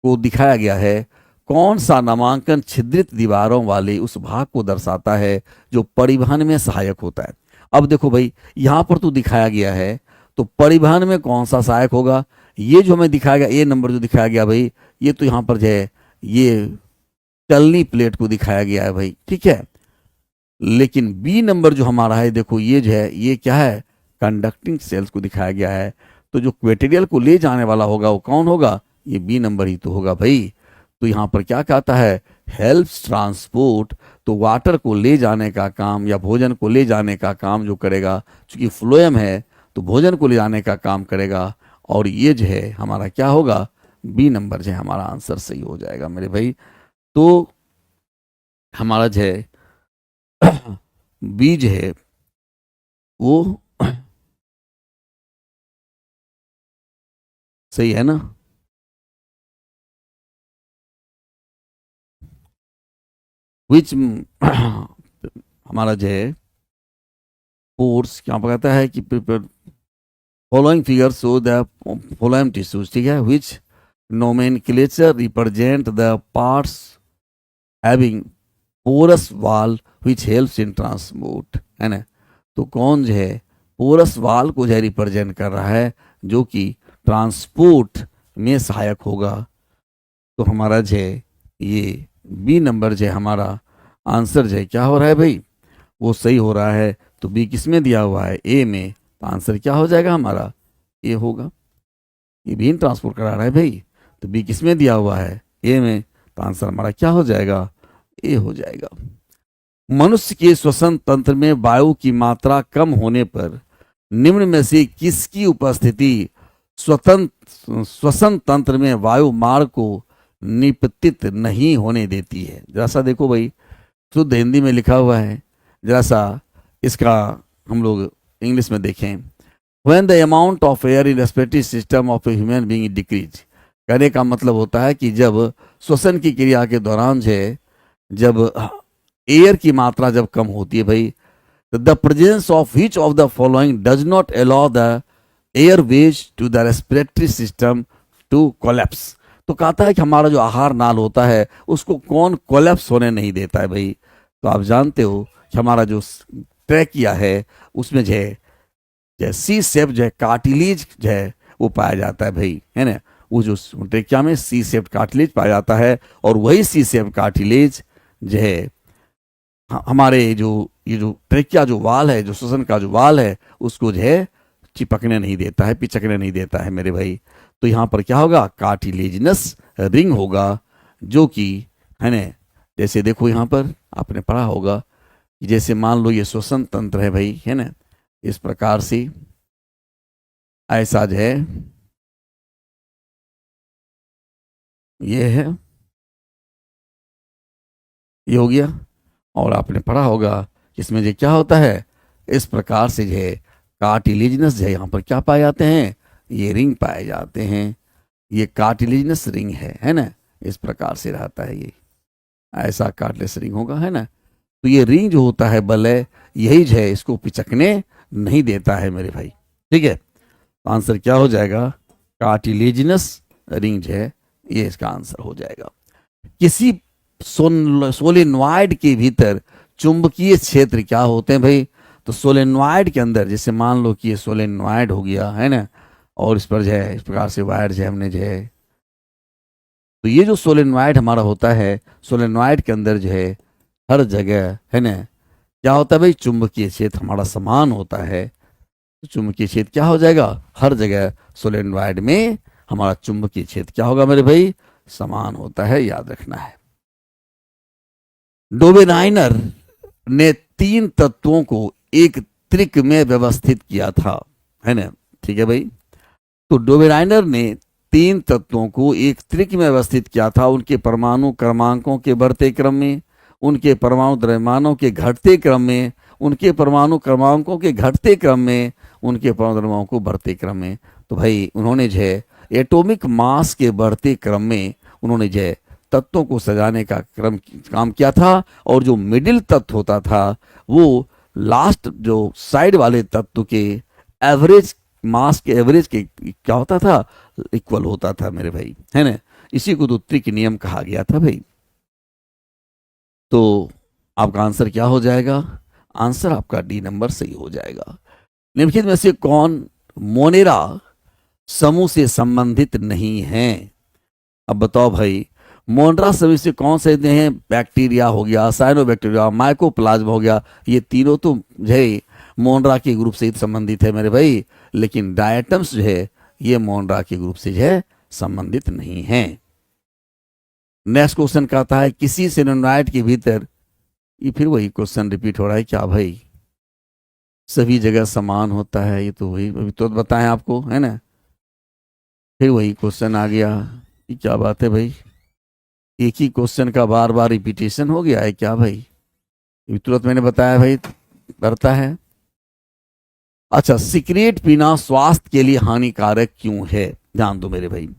को दिखाया गया है, कौन सा नामांकन छिद्रित दीवारों वाले उस भाग को दर्शाता है जो परिवहन में सहायक होता है। अब देखो भाई यहां पर तो दिखाया गया है, तो परिवहन में कौन सा सहायक होगा, ये जो हमें दिखाया गया ए नंबर जो दिखाया गया भाई, ये तो यहां पर जो है ये टलनी प्लेट को दिखाया गया है भाई, ठीक है। लेकिन बी नंबर जो हमारा है देखो ये जो है ये क्या है, कंडक्टिंग सेल्स को दिखाया गया है। तो जो मटेरियल को ले जाने वाला होगा वो कौन होगा, ये बी नंबर ही तो होगा भाई। तो यहाँ पर क्या कहता है, हेल्प्स ट्रांसपोर्ट, तो वाटर को ले जाने का काम या भोजन को ले जाने का काम जो करेगा, चूंकि फ्लोएम है तो भोजन को ले जाने का काम करेगा, और ये जो है हमारा क्या होगा, बी नंबर जो है हमारा आंसर सही हो जाएगा मेरे भाई। तो हमारा जो है बी जो है वो सही है ना। विच हमारा जो है पोर्स क्या कहता है कि following figure show the following tissues, ठीक है, which nomenclature represent the parts having porous wall which helps in transport, है ना। तो कौन जो है पोरस वाल को जो है रिप्रेजेंट कर रहा है जो कि ट्रांसपोर्ट में सहायक होगा। तो हमारा जो है ये बी नंबर जो है हमारा आंसर जो है क्या हो रहा है भाई, वो सही हो रहा है। तो बी किस में दिया हुआ है, ए में, तो आंसर क्या हो जाएगा हमारा, ए होगा। ये भी ट्रांसपोर्ट करा रहा है भाई, तो बी किस में दिया हुआ है, ए में, तो आंसर हमारा क्या हो जाएगा, ए हो जाएगा। मनुष्य के श्वसन तंत्र में वायु की मात्रा कम होने पर निम्न में से किसकी उपस्थिति श्वसन तंत्र में वायु मार्ग को निपतित नहीं होने देती है। जरा सा देखो भाई, शुद्ध हिंदी में लिखा हुआ है, जरा सा इसका हम लोग इंग्लिश में देखें। When the amount of air in respiratory system of a human being decrease, कहने का मतलब होता है कि जब श्वसन की क्रिया के दौरान जो है जब एयर की मात्रा जब कम होती है भाई, the presence of which of the following does not allow the airways to the respiratory system to collapse. तो कहता है कि हमारा जो आहार नाल होता है उसको कौन कोलैप्स होने नहीं देता है भाई। तो आप जानते हो कि हमारा जो ट्रैकिया है उसमें जो है सी शेप जो है कार्टिलेज जो है वो पाया जाता है भाई, है ना। वो जो ट्रैकिया में सी शेप कार्टिलेज पाया जाता है, और वही सी शेप कार्टिलेज जो है हमारे जो ये जो ट्रैकिया जो वाल है, जो श्वसन का जो वाल है, उसको जो है चिपकने नहीं देता है, पिचकने नहीं देता है मेरे भाई। तो यहाँ पर क्या होगा, कार्टिलेजिनस रिंग होगा, जो कि है ना, जैसे देखो यहाँ पर आपने पढ़ा होगा कि जैसे मान लो ये श्वसन तंत्र है भाई, है ना, इस प्रकार से ऐसा जो है ये है, ये हो गया। और आपने पढ़ा होगा इसमें जो क्या होता है, इस प्रकार से जो है कार्टिलेजिनस जो है यहाँ पर क्या पाए जाते हैं, ये रिंग पाए जाते हैं, ये कार्टिलेजिनस रिंग है ना, इस प्रकार से रहता है, ये ऐसा कार्टिलेजिनस रिंग होगा, है ना। तो ये रिंग जो होता है बल है, यही जो है इसको पिचकने नहीं देता है मेरे भाई, ठीक है। तो आंसर क्या हो जाएगा, कार्टिलेजिनस रिंग जो है ये इसका आंसर हो जाएगा। किसी सोलेनॉइड के भीतर चुंबकीय क्षेत्र क्या होते हैं भाई, तो सोलेनॉइड के अंदर जैसे मान लो कि ये सोलेनॉइड हो गया है ना, और इस पर जो है इस प्रकार से वायर जो है हमने जो है, तो ये जो सोलेनॉइड हमारा होता है, सोलेनॉइड के अंदर जो है हर जगह है ना क्या होता है भाई, चुंबकीय क्षेत्र हमारा समान होता है। तो चुंबकीय क्षेत्र क्या हो जाएगा, हर जगह सोलेनॉइड में हमारा चुंबकीय क्षेत्र क्या होगा मेरे भाई, समान होता है, याद रखना है। डोबेनाइनर ने 3 तत्वों को एक त्रिक में व्यवस्थित किया था, है ना, ठीक है भाई। तो डोबेनाइनर ने 3 तत्वों को एक त्रिक में व्यवस्थित किया था, उनके परमाणु क्रमांकों के बढ़ते क्रम में, उनके परमाणु द्रव्यमानों के घटते क्रम में, उनके परमाणु क्रमांकों के घटते क्रम में, उनके परमाणु द्रव्यमानों को बढ़ते क्रम में। तो भाई उन्होंने जो है एटॉमिक मास के बढ़ते क्रम में उन्होंने जो है तत्वों को सजाने का काम किया था, और जो मिडिल तत्व होता था वो लास्ट जो साइड वाले तत्व के एवरेज मास के एवरेज के क्या होता था, इक्वल होता था मेरे भाई, है ना। इसी को तो त्रिक नियम कहा गया था भाई। तो आपका आंसर क्या हो जाएगा, आंसर आपका डी नंबर सही हो जाएगा। निम्नलिखित में से कौन मोनेरा समूह से संबंधित नहीं है। अब बताओ भाई, मोनेरा समूह से कौन से हैं, बैक्टीरिया हो गया, साइनोबैक्टीरिया, माइकोप्लाज्मा हो गया, ये तीनों तो जो है मोनेरा के ग्रुप से संबंधित है मेरे भाई, लेकिन डायटम्स जो है ये मोनेरा के ग्रुप से जो है संबंधित नहीं है। नेक्स्ट क्वेश्चन कहता है किसी सोलेनॉइड के भीतर, ये फिर वही क्वेश्चन रिपीट हो रहा है क्या भाई, सभी जगह समान होता है, ये तो वही अभी तो बताएं आपको, है ना। फिर वही क्वेश्चन आ गया, ये क्या बात है भाई, एक ही क्वेश्चन का बार बार रिपीटेशन हो गया है क्या भाई, तुरंत मैंने बताया भाई करता है। अच्छा, सिगरेट पीना स्वास्थ्य के लिए हानिकारक क्यों है, ध्यान दो मेरे भाई।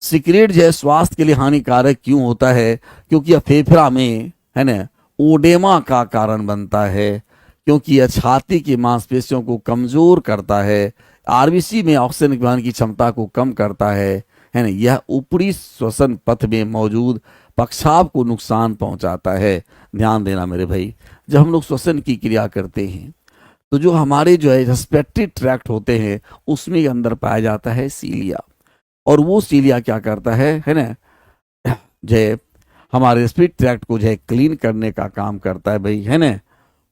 सिगरेट जो है स्वास्थ्य के लिए हानिकारक क्यों होता है, क्योंकि यह फेफड़ा में है ना ओडेमा का कारण बनता है, क्योंकि यह छाती की मांसपेशियों को कमजोर करता है, आरबीसी में ऑक्सीजन वहन की क्षमता को कम करता है ना। यह ऊपरी श्वसन पथ में मौजूद पक्षाघ को नुकसान पहुंचाता है। ध्यान देना मेरे भाई, जब हम लोग श्वसन की क्रिया करते हैं तो जो हमारे जो है रेस्पिरेटरी ट्रैक्ट होते हैं उसमें अंदर पाया जाता है सीलिया, और वो सीलिया क्या करता है ना, जो है हमारे रेस्पिरेटरी ट्रैक्ट को जो है क्लीन करने का काम करता है भाई, है ना।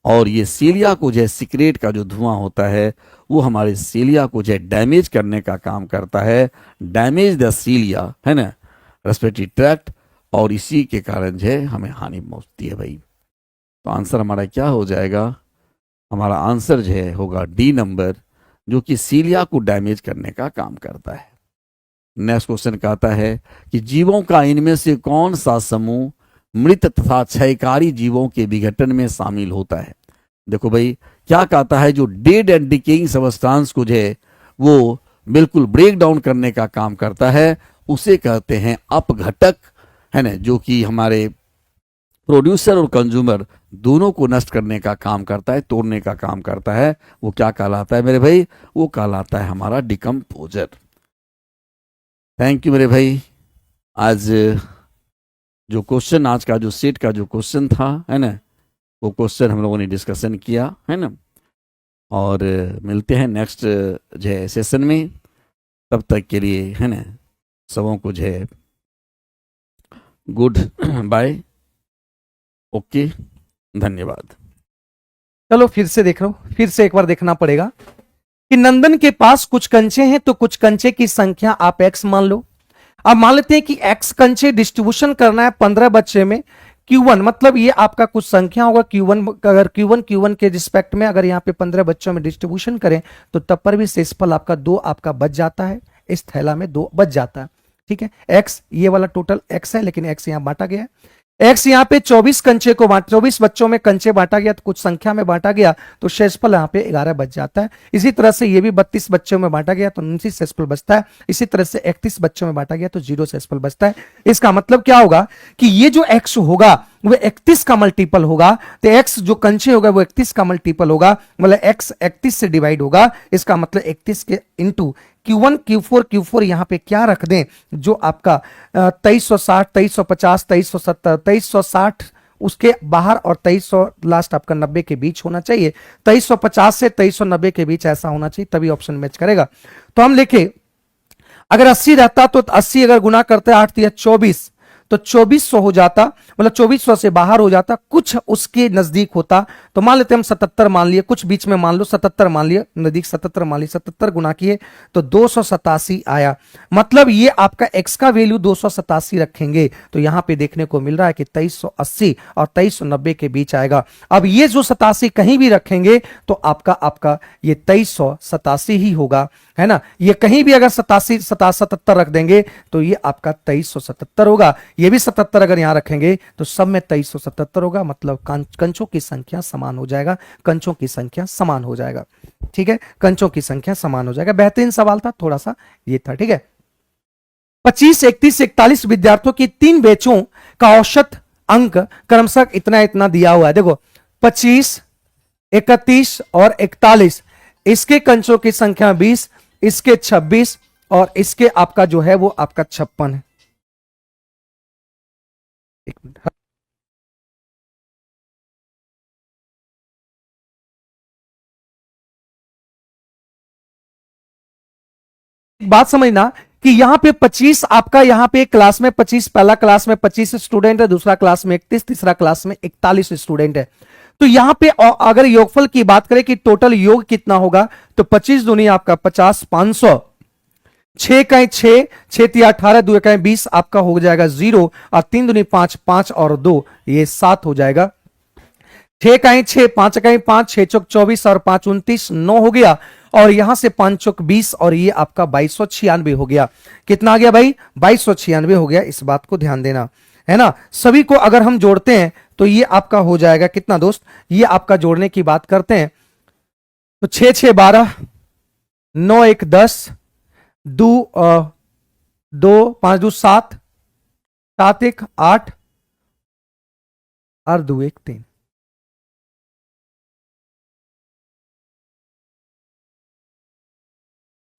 और ये सीलिया को जो है सिगरेट का जो धुआं होता है वो हमारे सीलिया को जो है डैमेज करने का काम करता है, डैमेज द सीलिया, है ना, रेस्पिरेटरी ट्रैक्ट, और इसी के कारण जो है हमें हानि पहुंचती है भाई। तो आंसर हमारा क्या हो जाएगा, हमारा आंसर जो है होगा डी नंबर, जो कि सीलिया को डैमेज करने का काम करता है। नेक्स्ट क्वेश्चन कहता है कि जीवों का इनमें से कौन सा समूह मृत तथा क्षयकारी जीवों के विघटन में शामिल होता है। देखो भाई क्या कहता है, जो डेड एंड डिकेइंग सब्सटेंस को जो है वो बिल्कुल ब्रेक डाउन करने का काम करता है, उसे कहते हैं अपघटक, है ना, जो कि हमारे प्रोड्यूसर और कंज्यूमर दोनों को नष्ट करने का काम करता है, तोड़ने का काम करता है। वो क्या कहलाता है मेरे भाई, वो कहलाता है हमारा डिकम्पोजर। थैंक यू मेरे भाई। आज जो क्वेश्चन, आज का जो सेट का जो क्वेश्चन था, है ना, वो क्वेश्चन हम लोगों ने डिस्कशन किया, है ना। और मिलते हैं नेक्स्ट जो है सेशन में, तब तक के लिए, है ना, सबों को जो है गुड बाय, ओके, धन्यवाद। चलो फिर से देख लो, फिर से एक बार देखना पड़ेगा कि नंदन के पास कुछ कंचे हैं, तो कुछ कंचे की संख्या आप x मान लो। अब मान लेते हैं कि x कंचे डिस्ट्रीब्यूशन करना है 15 बच्चे में, Q1 मतलब ये आपका कुछ संख्या होगा Q1, अगर Q1 के रिस्पेक्ट में अगर यहाँ पे 15 बच्चों में डिस्ट्रीब्यूशन करें तो तब पर भी शेषफल आपका 2 आपका बच जाता है, इस थैला में 2 बच जाता है, ठीक है। x ये वाला टोटल x है, लेकिन x यहाँ बांटा गया है, x यहाँ पे 24 कंचे को 24 बच्चों में कंचे बांटा गया, तो कुछ संख्या में बांटा गया तो शेषफल यहाँ पे 11 बच जाता है। इसी तरह से ये भी 32 बच्चों में बांटा गया तो 29 शेषफल बचता है। इसी तरह से 31 बच्चों में बांटा गया तो 0 शेषफल बचता है। इसका मतलब क्या होगा कि ये जो x होगा वो 31 का मल्टीपल होगा, तो x जो कंचे होगा वो 31 का मल्टीपल होगा, मतलब x 31 से डिवाइड होगा। इसका मतलब 31 के इंटू Q1 Q4 यहां पे क्या रख दें, जो आपका 2360 2350 2370 2360 उसके बाहर और 2300 लास्ट आपका 90 के बीच होना चाहिए। 2350 से 2390 के बीच ऐसा होना चाहिए, तभी ऑप्शन मैच करेगा। तो हम लिखे अगर 80 रहता तो 80 अगर गुना करते 8 दिया 24, तो 2400 हो जाता, मतलब 2400 से बाहर हो जाता, कुछ उसके नजदीक होता तो मान लेते हम 77 मान लिए, कुछ बीच में मान लो 77 मान लिया, नजदीक 77 मान लिया, 77 गुना किए तो 287 आया। मतलब ये आपका x का वैल्यू 287 रखेंगे तो यहां पे देखने को मिल रहा है कि 2380 और 2390 के बीच आएगा। अब ये जो 87 कहीं भी रखेंगे तो आपका ये 2387 ही होगा, है ना। ये कहीं भी अगर 77 रख देंगे तो ये आपका 2377 होगा। ये भी 77 अगर यहां रखेंगे तो सब में 2377 होगा, मतलब कंचों की संख्या समान हो जाएगा, कंचों की संख्या समान हो जाएगा। ठीक है, कंचों की संख्या समान हो जाएगा। बेहतरीन सवाल था, थोड़ा सा ये था। ठीक है, 25, 31, 41 विद्यार्थियों की 3 बैचों का औसत अंक क्रमशः इतना इतना दिया हुआ है। देखो 25, 31 और 41, इसके कंचों की संख्या 20, इसके 26 और इसके आपका जो है वो आपका 56 है। एक मिनट, बात समझना कि यहां पे 25 आपका, यहां पे क्लास में 25, पहला क्लास में 25 स्टूडेंट है, दूसरा क्लास में 31, तीसरा क्लास में 41 स्टूडेंट है। तो यहां पे अगर योगफल की बात करें कि टोटल योग कितना होगा तो 25 दूनी आपका 50, 500, 6 का 6, 6 तिया 18, 2 का 20 आपका हो जाएगा 0 और 3 दूनी 5, 5 और 2 ये 7 हो जाएगा। 6 का 6, 5 का 5, 6 चौक 24 और 5 29, 9 हो गया। और यहां से 5 चौक 20 और ये आपका 2296 हो गया। कितना आ गया भाई? 2296 हो गया। इस बात को ध्यान देना, है ना। सभी को अगर हम जोड़ते हैं तो ये आपका हो जाएगा कितना दोस्त? ये आपका जोड़ने की बात करते हैं तो 6 6 12, 9 1 10, 2 5 2 7, 7 1 8 और 2 1 3।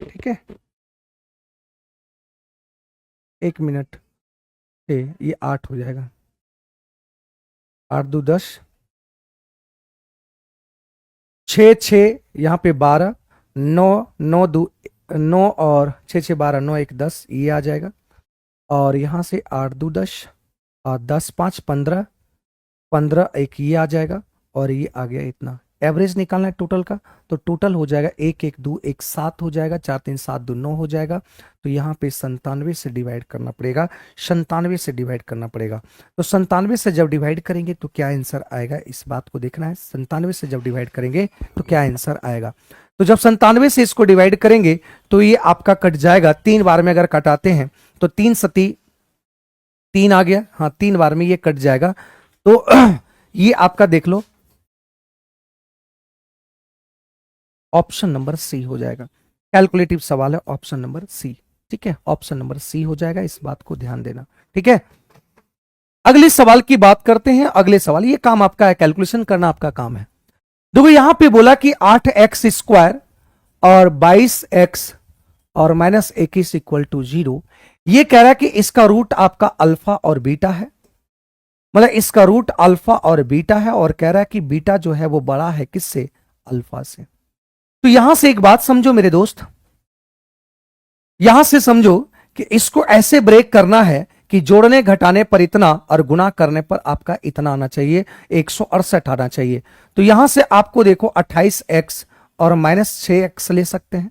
ठीक है, 1 मिनट से ये 8 हो जाएगा। 8 2 10, 6 6 यहाँ पे 12, 9 9 2 9 और 6 6 12, 9 1 10 ये आ जाएगा। और यहाँ से 8 2 10 और 10 5 15, 15 1 ये आ जाएगा। और ये आ गया इतना। एवरेज निकालना है टोटल का, तो टोटल हो जाएगा 1 1 2 1 7 हो जाएगा, 4 3 7 2 9 हो जाएगा। तो यहाँ पे 97 से डिवाइड करना पड़ेगा, 97 से डिवाइड करना पड़ेगा। तो 97 से जब डिवाइड करेंगे तो क्या आंसर आएगा, इस बात को देखना है। 97 से जब डिवाइड करेंगे तो क्या आंसर आएगा। तो जब 97 से इसको डिवाइड करेंगे तो ये आपका कट जाएगा। 3 बार में अगर कटाते हैं तो 3 सती 3 आ गया, हाँ 3 बार में ये कट जाएगा। तो ये आपका देख लो ऑप्शन नंबर सी हो जाएगा। कैलकुलेटिव सवाल है, ऑप्शन नंबर सी। ठीक है, ऑप्शन नंबर सी हो जाएगा, इस बात को ध्यान देना। ठीक है, अगले सवाल की बात करते हैं। अगले सवाल, ये काम आपका है, कैलकुलेशन करना आपका काम है। देखो यहां पे बोला कि 8x स्क्वायर और 22x और माइनस 21 इक्वल टू 0। ये कह रहा है कि इसका रूट आपका अल्फा और बीटा है, मतलब इसका रूट अल्फा और बीटा है। और कह रहा है कि बीटा जो है वो बड़ा है किससे? अल्फा से। तो यहां से एक बात समझो मेरे दोस्त, यहां से समझो कि इसको ऐसे ब्रेक करना है कि जोड़ने घटाने पर इतना और गुना करने पर आपका इतना आना चाहिए, 168 आना चाहिए। तो यहां से आपको देखो 28x और माइनस 6x ले सकते हैं।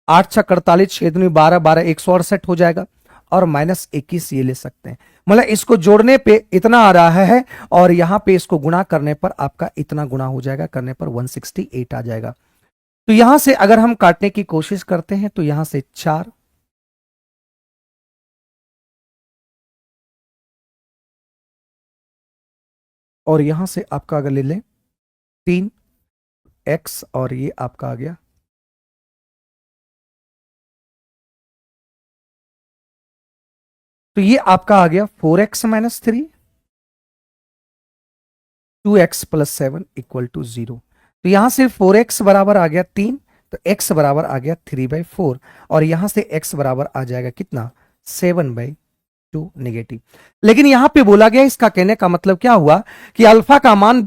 8 6 48, 6 दूनी 12 12, 168 हो जाएगा। और माइनस 21 ये ले सकते हैं, मतलब इसको जोड़ने पे इतना आ रहा है और यहां पे इसको गुणा करने पर आपका इतना गुना हो जाएगा, करने पर 168 आ जाएगा। तो यहां से अगर हम काटने की कोशिश करते हैं तो यहां से 4, और यहां से आपका अगर ले लें 3x और ये आपका आ गया, तो ये आपका आ गया 4x minus 3, 2x plus 7 equal to 0। तो यहां से 4x बराबर आ गया 3, तो x बराबर आ गया 3/4 और यहां से x बराबर आ जाएगा कितना? 7/2। Two negative. लेकिन यहां पे बोला गया, इसका कहने का मतलब क्या हुआ कि अल्फा का मान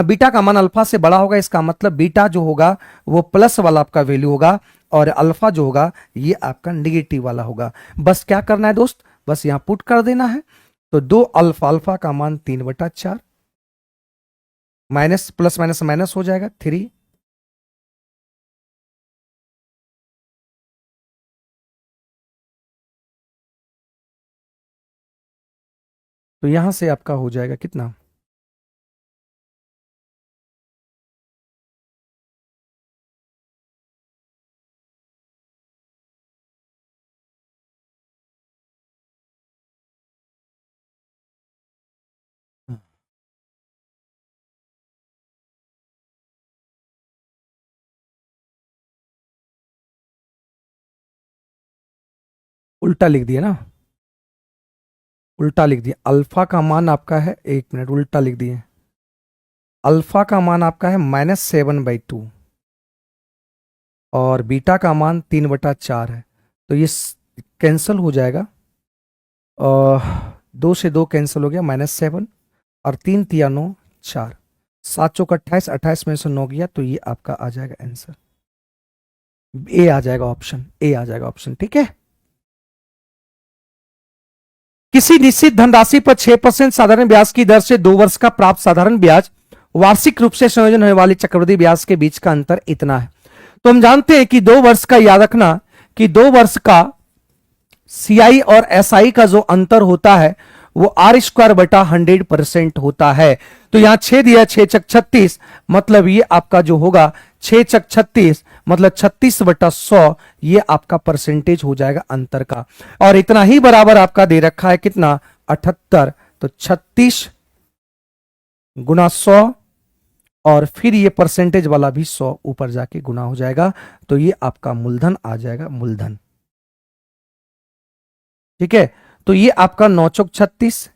बीटा का मान अल्फा से बड़ा होगा, इसका मतलब बीटा जो होगा वो प्लस वाला आपका वैल्यू होगा और अल्फा जो होगा ये आपका नेगेटिव वाला होगा। बस क्या करना है दोस्त, बस यहां पुट कर देना है। तो 2 अल्फा, अल्फा का मान 3/4, माइनस प्लस माइनस माइनस हो जाएगा 3, तो यहां से आपका हो जाएगा कितना, उल्टा लिख दिया ना, उल्टा लिख दिया। अल्फा का मान आपका है, 1 मिनट, उल्टा लिख दिए। अल्फा का मान आपका है -7/2 और बीटा का मान 3/4 है। तो ये कैंसिल हो जाएगा, और 2 से 2 कैंसिल हो गया, -7 और 3 तिया 9, 4, 7 चौक 28, 28 में से 9 गया, तो ये आपका आ जाएगा आंसर, ए आ जाएगा ऑप्शन, ए आ जाएगा ऑप्शन। ठीक है, किसी निश्चित धनराशि पर 6% साधारण ब्याज की दर से 2 वर्ष का प्राप्त साधारण ब्याज वार्षिक रूप से संयोजन होने वाली चक्रवृद्धि ब्याज के बीच का अंतर इतना है। तो हम जानते हैं कि 2 वर्ष का, याद रखना कि 2 वर्ष का सीआई और एसआई का जो अंतर होता है वो r²/100% होता है। तो यहां 6 दिया, 6 चक 36, मतलब ये आपका जो होगा 6 चक 36 मतलब 36/100, ये आपका परसेंटेज हो जाएगा अंतर का। और इतना ही बराबर आपका दे रखा है कितना, 78, तो 36 गुना 100 और फिर ये परसेंटेज वाला भी 100 ऊपर जाके गुना हो जाएगा, तो ये आपका मूलधन आ जाएगा, मूलधन। ठीक है, तो ये आपका 9 चौक 36,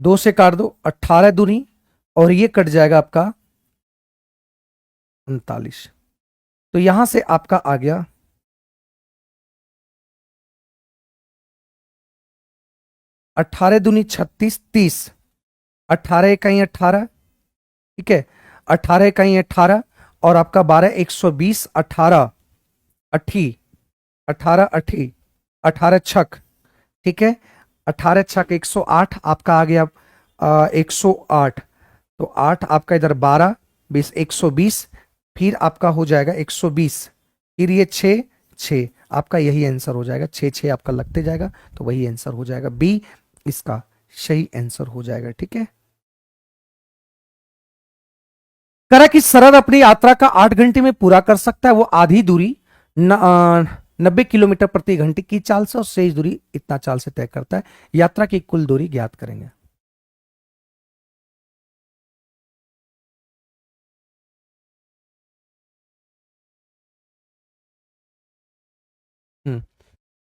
दो से काट दो, 18 दूनी, और ये कट जाएगा आपका 39। तो यहां से आपका आ गया 18 दूनी 36, 30, 18 इकाई 18, ठीक है, 18 इकाई 18 और आपका 12, 120, 18 अठी, 18 अठी, 18 छक, ठीक है, 18 छक 108 आपका आ गया 108, तो 8 आपका इधर 12, 20, 120, फिर आपका हो जाएगा 120, फिर ये 6, 6 आपका यही आंसर हो जाएगा, 6 6 आपका लगते जाएगा, तो वही आंसर हो जाएगा, बी इसका सही आंसर हो जाएगा। ठीक है, करा कि सरल अपनी यात्रा का 8 घंटे में पूरा कर सकता है, वो आधी दूरी 90 किलोमीटर प्रति घंटे की चाल से और शेष दूरी इतना चाल से तय करता है। यात्रा की कुल दूरी ज्ञात करेंगे।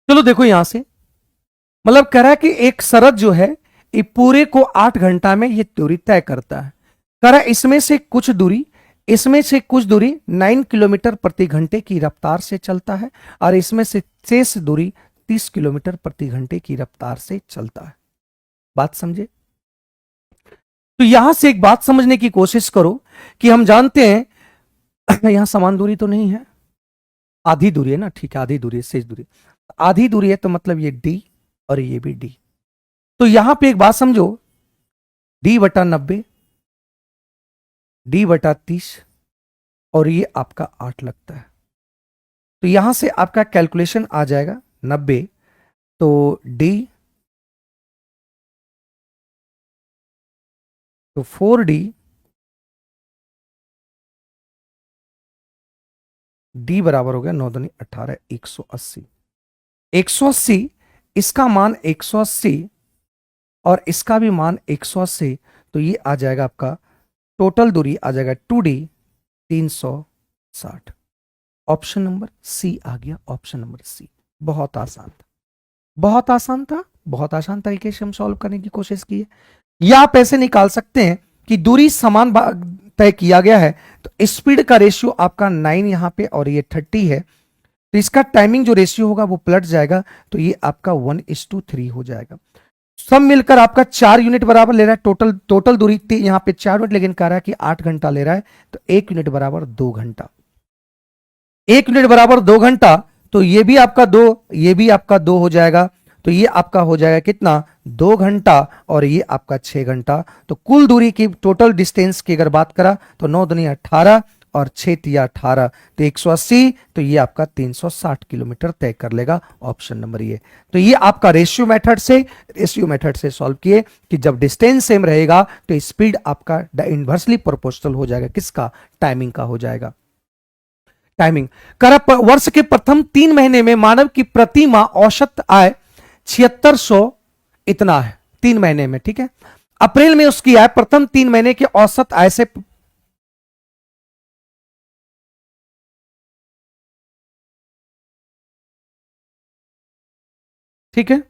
चलो देखो यहां से, मतलब कह रहा है कि एक सरद जो है ये पूरे को 8 घंटा में ये दूरी तय करता है। कह रहा है इसमें से कुछ दूरी, इसमें से कुछ दूरी 9 किलोमीटर प्रति घंटे की रफ्तार से चलता है और इसमें से शेष दूरी 30 किलोमीटर प्रति घंटे की रफ्तार से चलता है। बात समझे? तो यहां से एक बात समझने की कोशिश करो कि हम जानते हैं यहां समान दूरी तो नहीं है, आधी दूरी है ना, ठीक है, आधी दूरी है, शेष दूरी आधी दूरी है, तो मतलब ये डी और ये भी डी। तो यहां पे एक बात समझो, D/90, D/30 और ये आपका 8 लगता है। तो यहां से आपका कैलकुलेशन आ जाएगा 90, तो D, तो 4D, D बराबर हो गया 9 दूनी 18, 180, 180, इसका मान 180 और इसका भी मान 180, तो ये आ जाएगा आपका टोटल दूरी आ जाएगा 2D 360। ऑप्शन नंबर सी आ गया, ऑप्शन नंबर सी। बहुत आसान था, बहुत आसान था, बहुत आसान तरीके से हम सॉल्व करने की कोशिश की है। या आप ऐसे निकाल सकते हैं कि दूरी समान तय किया गया है, तो स्पीड का रेशियो आपका 9 यहां पे और ये 30 है, तो इसका टाइमिंग जो रेशियो होगा वो पलट जाएगा, तो ये आपका 1:3 हो जाएगा। सब मिलकर आपका 4 यूनिट बराबर ले रहा है, टोटल दूरी यहां पे 4 यूनिट, लेकिन कह रहा है कि 8 घंटा ले रहा है, तो 1 यूनिट बराबर 2 घंटा, 1 यूनिट बराबर 2 घंटा, तो ये भी आपका 2, ये भी आपका 2 हो जाएगा, तो ये आपका हो जाएगा कितना, 2 घंटा, और ये आपका 6 घंटा। तो कुल दूरी की टोटल डिस्टेंस की अगर बात करा तो 9 दूनी 18 और 6 तिया 18, तो 180, तो ये आपका 360 किलोमीटर तय कर लेगा, ऑप्शन नंबर ये। तो ये आपका रेशियो मेथड से सॉल्व किए कि जब डिस्टेंस सेम रहेगा तो स्पीड आपका इनवर्सली प्रोपोर्शनल हो जाएगा, किसका, टाइमिंग का हो जाएगा। टाइमिंग वर्ष के प्रथम 3 महीने में मानव की प्रति माह औसत आय 7600 इतना है 3 महीने में, ठीक है। अप्रैल में उसकी आय प्रथम 3 महीने के औसत आय से, ठीक है,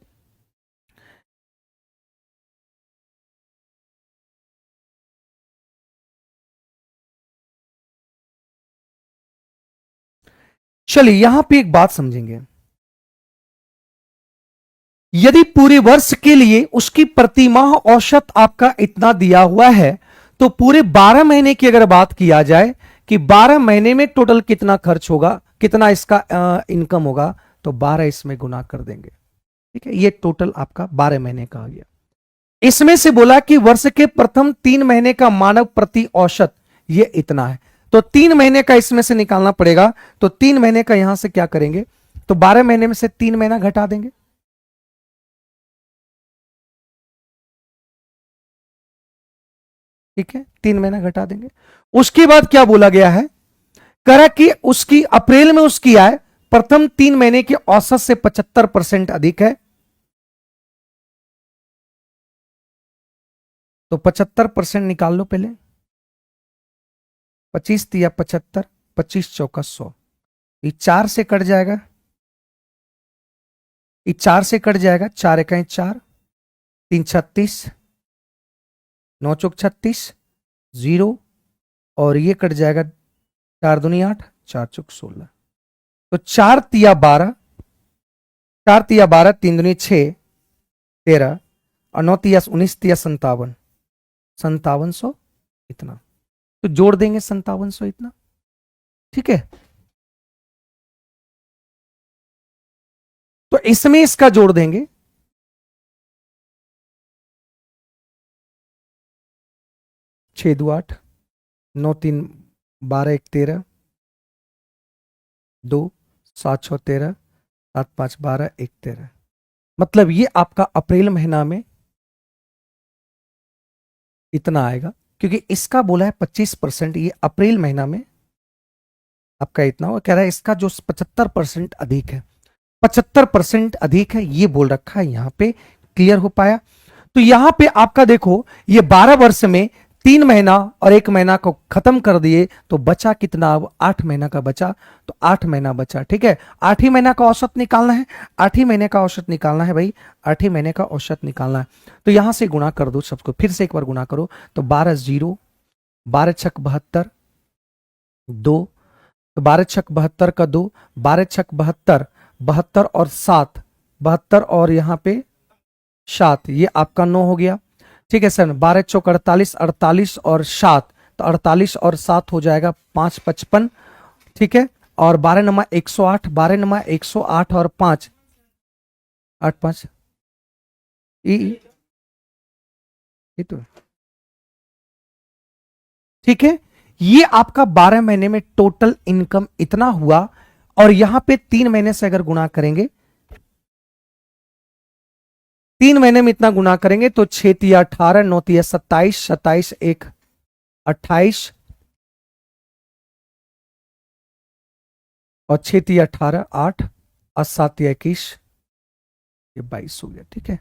चलिए यहां पे एक बात समझेंगे, यदि पूरे वर्ष के लिए उसकी प्रति माह औसत आपका इतना दिया हुआ है, तो पूरे 12 महीने की अगर बात किया जाए कि 12 महीने में टोटल कितना खर्च होगा, कितना इसका इनकम होगा, तो 12 इसमें गुना कर देंगे, ठीक है। ये टोटल आपका 12 महीने का आ गया। इसमें से बोला कि वर्ष के प्रथम 3 महीने का मानव प्रति औसत ये इतना है, तो 3 महीने का इसमें से निकालना पड़ेगा, तो 3 महीने का यहां से क्या करेंगे, तो 12 महीने में से 3 महीना घटा देंगे, ठीक है, 3 महीना घटा देंगे। उसके बाद क्या बोला गया है, करा कि उसकी अप्रैल में उसकी आय प्रथम 3 महीने के औसत से 75% अधिक है, तो 75% निकाल लो पहले, 25 तिया 75, 25 चौका 100, ये 4 से कट जाएगा, ये 4 से कट जाएगा, 4 इकाई 4, 3 36, 9 चौक 36, 0, और ये कट जाएगा 4 दूनी 8, 4 चौक 16, तो 4 तिया 12, 4 तिया 12, 3 दूनी 6, 13, और 9 तिया 19, तिया 57, 5700 इतना, तो जोड़ देंगे 5700 इतना, ठीक है। तो इसमें इसका जोड़ देंगे, छह 2 8, 9 3 12 1 13, 2 7 6 13, 7 5 12 1 13, मतलब ये आपका अप्रैल महीना में इतना आएगा, क्योंकि इसका बोला है 25%, ये अप्रैल महीना में आपका इतना हुआ, कह रहा है इसका जो 75% अधिक है, 75% अधिक है, ये बोल रखा है यहां पे, क्लियर हो पाया। तो यहां पे आपका देखो, ये 12 वर्ष में 3 महीना और 1 महीना को खत्म कर दिए, तो बचा कितना, अब 8 महीना का बचा, तो 8 महीना बचा, ठीक है। 8 ही महीना का औसत निकालना है, 8 ही महीने का औसत निकालना है भाई, 8 ही महीने का औसत निकालना है, तो यहां से गुणा कर दो सबको, फिर से एक बार गुणा करो, तो 12 0, 12 छक 72, 2, तो 12 छक 72 का 2, 12 छक 72, 72 और 7, 72 और यहाँ पे 7, ये आपका 9 हो गया, ठीक है सर। 12 चौक 48, 48 और 7, तो 48 और 7 हो जाएगा 5 55, ठीक है। और 12 नमा 108, 12 नमा 108 और 5 8 5, ये तो ठीक है। ये आपका 12 महीने में टोटल इनकम इतना हुआ, और यहां पे 3 महीने से अगर गुणा करेंगे, 3 महीने में इतना गुणा करेंगे, तो 6 तिया 18, 9 तिया 27, 27 1 28, और 6 तिया 18 8, और 7 तिया 21, ये 22 हो गया, ठीक है।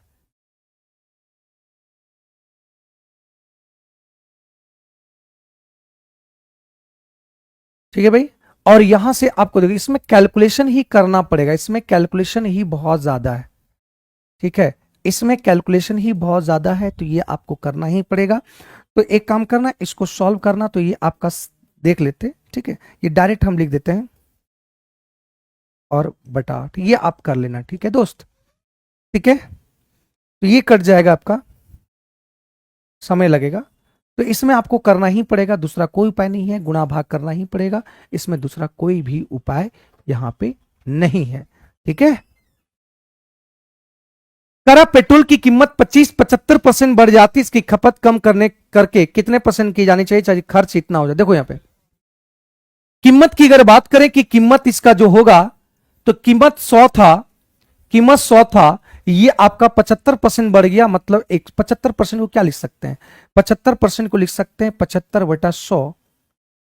ठीक है भाई, और यहां से आपको देखिए, इसमें कैलकुलेशन ही करना पड़ेगा, इसमें कैलकुलेशन ही बहुत ज्यादा है, ठीक है, इसमें कैलकुलेशन ही बहुत ज्यादा है, तो ये आपको करना ही पड़ेगा। तो एक काम करना, इसको सॉल्व करना, तो ये आपका देख लेते हैं, ठीक है। ये डायरेक्ट हम लिख देते हैं और बटा 8, ये आप कर लेना, ठीक है दोस्त, ठीक है। तो ये कट जाएगा आपका, समय लगेगा, तो इसमें आपको करना ही पड़ेगा, दूसरा कोई उपाय नहीं है, गुणा भाग करना ही पड़ेगा, इसमें दूसरा कोई भी उपाय यहां पे नहीं है, ठीक है। करा पेट्रोल की कीमत 25-75% बढ़ जाती, इसकी खपत कम करने करके कितने परसेंट की जानी चाहिए, चाहे खर्च इतना हो जाए। देखो यहां पे कीमत की अगर बात करें कि कीमत इसका जो होगा, तो कीमत 100 था, कीमत 100 था, ये आपका 75% बढ़ गया, मतलब एक 75% को क्या लिख सकते हैं, 75% को लिख सकते हैं 75/100,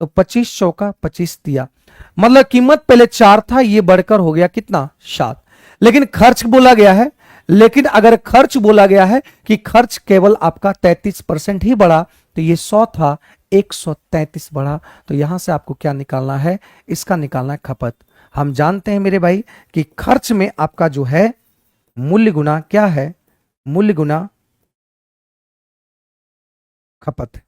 तो 25 चौका 25 दिया, मतलब कीमत पहले 4 था, ये बढ़कर हो गया कितना 7। लेकिन खर्च बोला गया है, लेकिन अगर खर्च बोला गया है कि खर्च केवल आपका 33% ही बढ़ा, तो ये 100 था 133 बढ़ा, तो यहां से आपको क्या निकालना है, इसका निकालना है खपत। हम जानते हैं मेरे भाई कि खर्च में आपका जो है मूल्य गुना क्या है, मूल्य गुना खपत।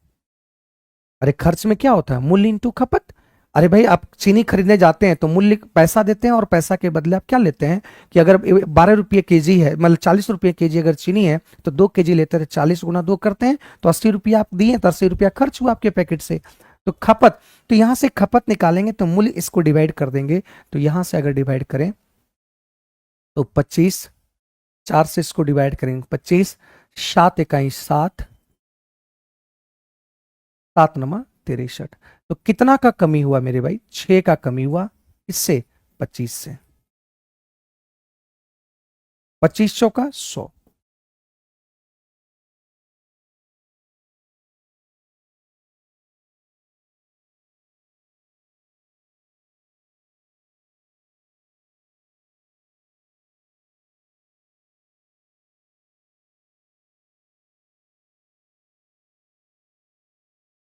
अरे खर्च में क्या होता है, मूल्य इंटू खपत। अरे भाई आप चीनी खरीदने जाते हैं तो मूल्य पैसा देते हैं, और पैसा के बदले आप क्या लेते हैं कि अगर 12 रुपये केजी है, मतलब 40 रुपये केजी अगर चीनी है, तो 2 केजी लेते हैं, 40 गुना 2 करते हैं, तो 80 रुपया आप दिए, तो 80 रुपया खर्च हुआ आपके पैकेट से। तो खपत, तो यहां से खपत निकालेंगे तो मूल्य इसको डिवाइड कर देंगे, तो यहां से अगर डिवाइड करें तो 25, 4 से इसको डिवाइड करेंगे 25, 7 इकाई 7, 7 नमा 63, तो कितना का कमी हुआ मेरे भाई, 6 का कमी हुआ, इससे 25 से, 25 चौका 100।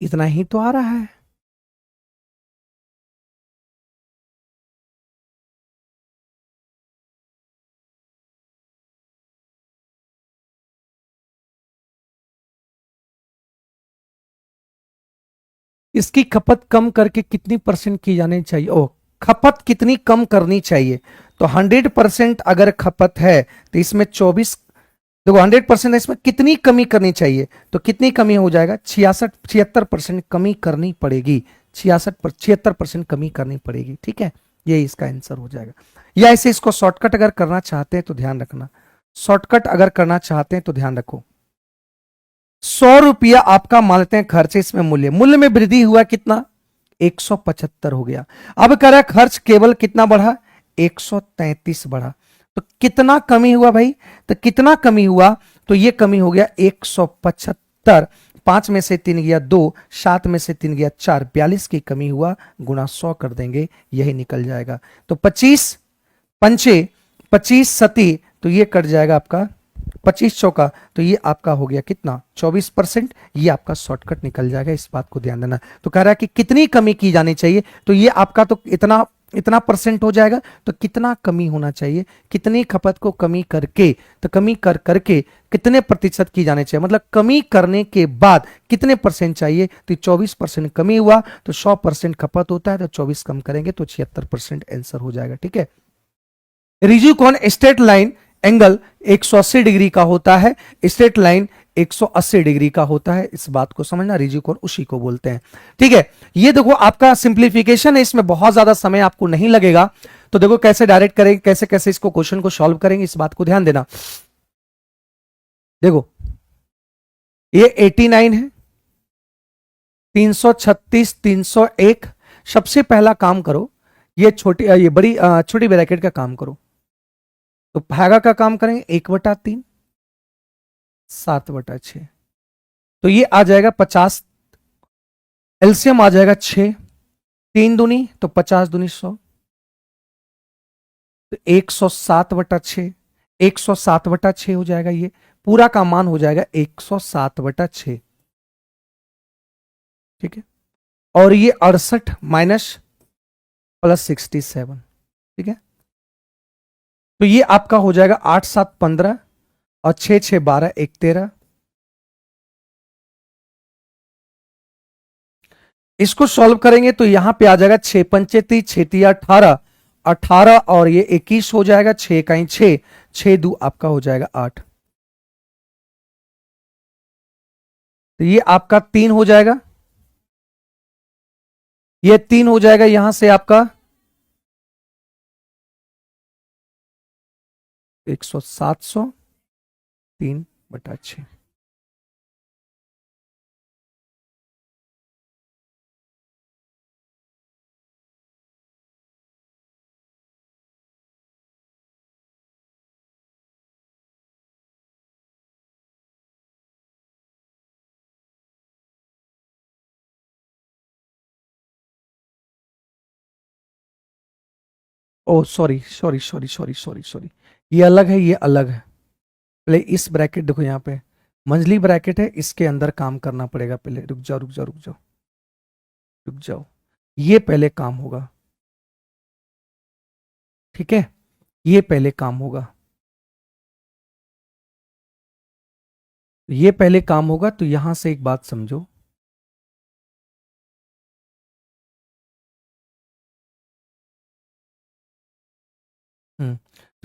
इतना ही तो आ रहा है। इसकी खपत कम करके कितनी परसेंट की जानी चाहिए, ओ खपत कितनी कम करनी चाहिए, तो 100% अगर खपत है तो इसमें 24, देखो 100% इसमें कितनी कमी करनी चाहिए, तो कितनी कमी हो जाएगा, 76 कमी करनी पड़ेगी, 76 कमी करनी पड़ेगी, ठीक है, ये इसका आंसर हो जाएगा। या ऐसे इसको शॉर्टकट अगर करना चाहते हैं तो ध्यान रखना, शॉर्टकट अगर करना चाहते हैं तो ध्यान रखो, 100 रुपया आपका मान लेते हैं खर्च, इसमें मूल्य, मूल्य में वृद्धि हुआ कितना, 175 हो गया। अब कह रहा है खर्च केवल कितना बढ़ा, 133 बढ़ा, तो कितना कमी हुआ भाई, तो कितना कमी हुआ, तो ये कमी हो गया 175, 5 में से 3 गया 2, 7 में से 3 गया 4, 42 की कमी हुआ, गुना 100 कर देंगे, यही निकल जाएगा। तो 25 पंचे 25 सती, तो ये कट जाएगा आपका 25 चौका, तो ये आपका हो गया कितना 24%, ये आपका शॉर्टकट निकल जाएगा, इस बात को ध्यान देना। तो कह रहा है कि कितनी कमी की जानी चाहिए, तो ये आपका तो इतना इतना परसेंट हो जाएगा, तो कितना कमी होना चाहिए, कितनी खपत को कमी करके, तो कमी कर करके कितने प्रतिशत की जानी चाहिए, मतलब कमी करने के बाद कितने परसेंट चाहिए, तो 24% कमी हुआ, तो 100% खपत होता है, तो 24 कम करेंगे तो 76% आंसर हो जाएगा, ठीक है। रिजिड कोण स्ट्रेट लाइन एंगल 180 डिग्री का होता है, स्ट्रेट लाइन 180 डिग्री का होता है, इस बात को समझना, रिजिड कोण उसी को बोलते हैं, ठीक है। ये देखो आपका सिंप्लीफिकेशन है, इसमें बहुत ज्यादा समय आपको नहीं लगेगा, तो देखो कैसे डायरेक्ट करेंगे, कैसे कैसे इसको क्वेश्चन को सॉल्व करेंगे, इस बात को ध्यान देना। देखो ये 89 है, 336, 301, सबसे पहला काम करो, ये छोटी ब्रैकेट का काम करो, तो भागा का काम करेंगे 1/3, 7/6, तो ये आ जाएगा 50, एलसीएम आ जाएगा 6, 3 दूनी तो 50 दूनी 100, तो 107/6, 107/6 हो जाएगा, ये पूरा का मान हो जाएगा 107/6, ठीक है। और ये 68 माइनस प्लस 67, ठीक है, तो ये आपका हो जाएगा 8 7 15 और 6 6 12 1 13, इसको सॉल्व करेंगे तो यहां पे आ जाएगा 6 पंचे 30, 6 तिया 18, 18 और ये 21 हो जाएगा, 6 का 6, 6 दू आपका हो जाएगा 8। तो ये आपका 3 हो जाएगा, ये 3 हो जाएगा, यहां से आपका 700 3/6। Oh sorry sorry sorry sorry sorry sorry, ये अलग है, ये अलग है। पहले इस ब्रैकेट देखो, यहाँ पे मंझली ब्रैकेट है, इसके अंदर काम करना पड़ेगा पहले। रुक जाओ रुक जाओ रुक जाओ रुक जाओ, ये पहले काम होगा, ठीक है, ये पहले काम होगा, ये पहले काम होगा। तो यहां से एक बात समझो,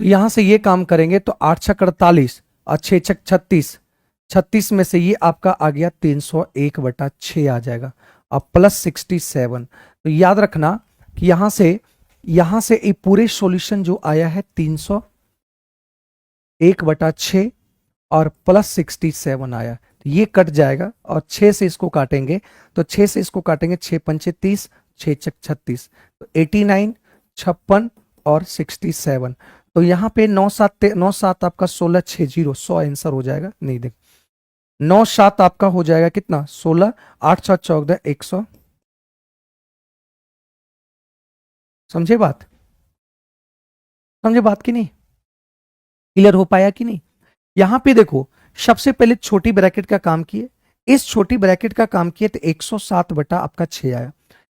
तो यहां से ये काम करेंगे तो 8 छक 48 और 6 छक 36, 36 में से ये आपका आ गया 301/6 आ जाएगा, अब प्लस 67। तो याद रखना कि यहां से ये पूरे सॉल्यूशन जो आया है 301/6 और प्लस 67 आया, तो ये कट जाएगा और 6 से इसको काटेंगे, तो 6 से इसको काटेंगे, 6 पंचे 30, 6 छक 36, तो 89, 56 और 67। तो यहां पे 9 7 आपका 16 60 100 आंसर हो जाएगा। नहीं देख, 9 7 आपका हो जाएगा कितना 16, 8 6 14 100। समझे बात, समझे बात की नहीं, क्लियर हो पाया कि नहीं? यहां पे देखो, सबसे पहले छोटी ब्रैकेट का काम किए, इस छोटी ब्रैकेट का काम किए तो 107/6 आया।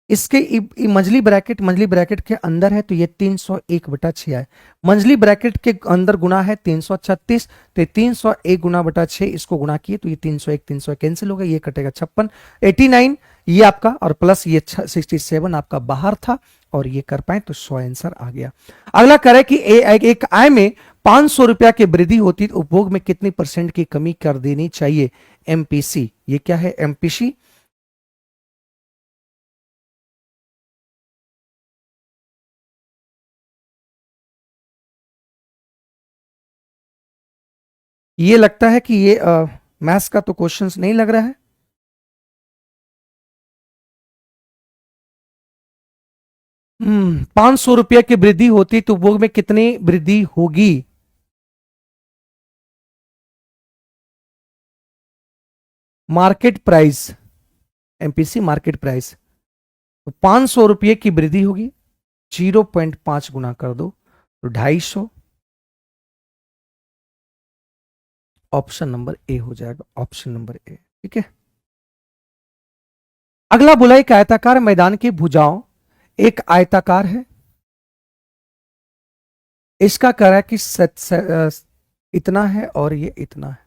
इसके मंझली ब्रैकेट के अंदर है तो ये 301/6 है। मंझली ब्रैकेट के अंदर गुना है 336, तो 301 गुना/6 इसको गुना किए तो ये 301 कैंसिल हो गया, ये कटेगा 56, 89 ये आपका और प्लस ये 67 आपका बाहर था और ये कर पाए तो 100 आंसर आ गया। अगला करे कि एक आय में 500 रुपया की वृद्धि होती तो उपभोग में कितनी % की कमी कर देनी चाहिए? एमपीसी, ये क्या है एमपीसी? ये लगता है कि ये मैथ्स का तो क्वेश्चंस नहीं लग रहा है। 500 रुपया की वृद्धि होती तो उपभोग में कितनी वृद्धि होगी? Market price, MPC market price, तो 500 रुपये की वृद्धि होगी, 0.5 गुना कर दो तो 250। ऑप्शन नंबर ए हो जाएगा, ऑप्शन नंबर ए, ठीक है। अगला बोला एक आयताकार मैदान की भुजाओं, एक आयताकार है, इसका कह कि इतना है और ये इतना है,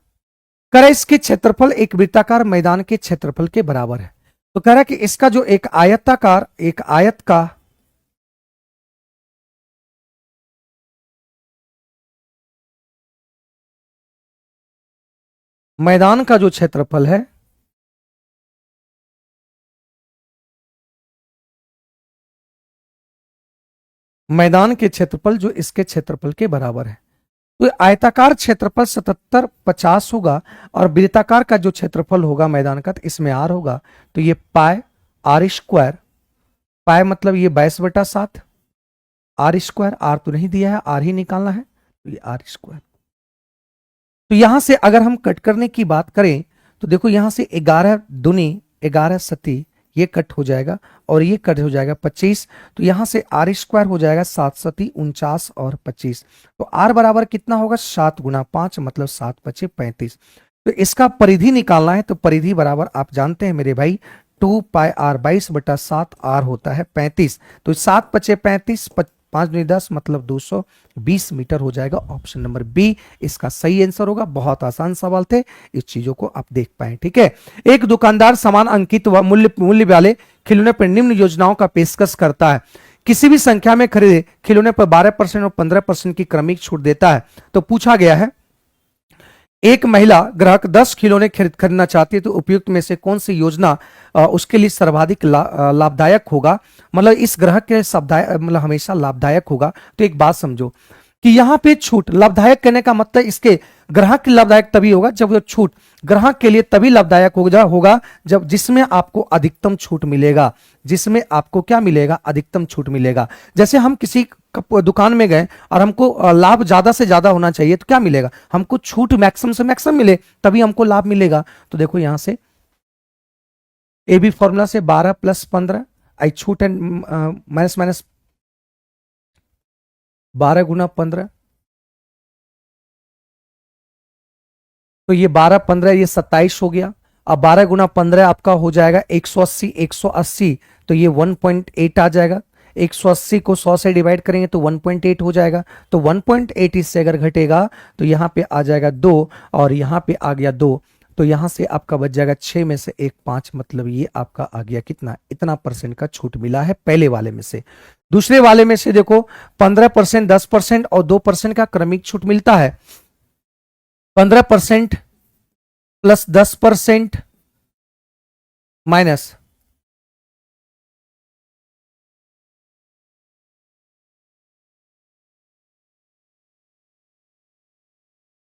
कह रहा इसके क्षेत्रफल एक वृत्ताकार मैदान के क्षेत्रफल के बराबर है। तो कह रहा है कि इसका जो एक आयताकार, एक आयत का मैदान का जो क्षेत्रफल है, मैदान के क्षेत्रफल जो इसके क्षेत्रफल के बराबर है, तो आयताकार क्षेत्रफल 77 50 होगा और वृत्ताकार का जो क्षेत्रफल होगा मैदान का, तो इसमें आर होगा, तो ये पाई आर स्क्वायर, पाई मतलब ये 22/7, आर स्क्वायर, आर तो नहीं दिया है, आर ही निकालना है, तो ये आर स्क्वायर। तो यहां से अगर हम कट करने की बात करें तो देखो यहां से 11 दूनी 11 सती ये कट हो जाएगा और ये कट हो जाएगा 25, तो यहां से आर स्क्वायर हो जाएगा 7 सती 49 और 25, तो आर बराबर कितना होगा 7 गुना 5 मतलब 7 5 35। तो इसका परिधि निकालना है, तो परिधि बराबर आप जानते हैं मेरे भाई 2 पाई आर 22/7 आर होता है 35, तो 7 5 35, 5 दूनी 10 मतलब 220 मीटर हो जाएगा। ऑप्शन नंबर बी इसका सही आंसर होगा। बहुत आसान सवाल थे, इस चीजों को आप देख पाए। ठीक है, एक दुकानदार समान अंकित व मूल्य वाले खिलौने पर निम्न योजनाओं का पेशकश करता है। किसी भी संख्या में खरीदे खिलौने पर 12% और 15% की क्रमिक छूट देता है। तो पूछा गया है, एक महिला ग्राहक 10 खिलौने खरीदना चाहती है, तो उपयुक्त में से कौन सी योजना उसके लिए सर्वाधिक लाभदायक होगा, मतलब इस ग्राहक के मतलब हमेशा लाभदायक होगा। तो एक बात समझो कि यहां पे छूट लाभदायक कहने का मतलब इसके ग्राहक के लाभदायक तभी होगा जब वो छूट ग्राहक के लिए तभी लाभदायक होगा जब जिसमें आपको अधिकतम छूट मिलेगा, जिसमें आपको क्या मिलेगा, अधिकतम छूट मिलेगा। जैसे हम किसी दुकान में गए और हमको लाभ ज्यादा से ज्यादा होना चाहिए, तो क्या मिलेगा, हमको छूट मैक्सिमम से मैक्सिमम मिले तभी हमको लाभ मिलेगा। तो देखो यहां से ए बी फॉर्मूला से 12 + 15 आई छूट एंड माइनस 12 × 15, तो ये 12 15 ये 27 हो गया। अब 12 × 15 आपका हो जाएगा 180, 180 तो ये 1.8 आ जाएगा। 180 को 100 से डिवाइड करेंगे तो 1.8 हो जाएगा। तो 1.8 इससे अगर घटेगा तो यहां पे आ जाएगा 2 और यहां पे आ गया 2, तो यहां से आपका बच जाएगा 6 में से 1 5, मतलब ये आपका आ गया कितना, इतना % का छूट मिला है पहले वाले में से। दूसरे वाले में से देखो 15%, 10% और 2% का क्रमिक छूट मिलता है। 15% + 10% माइनस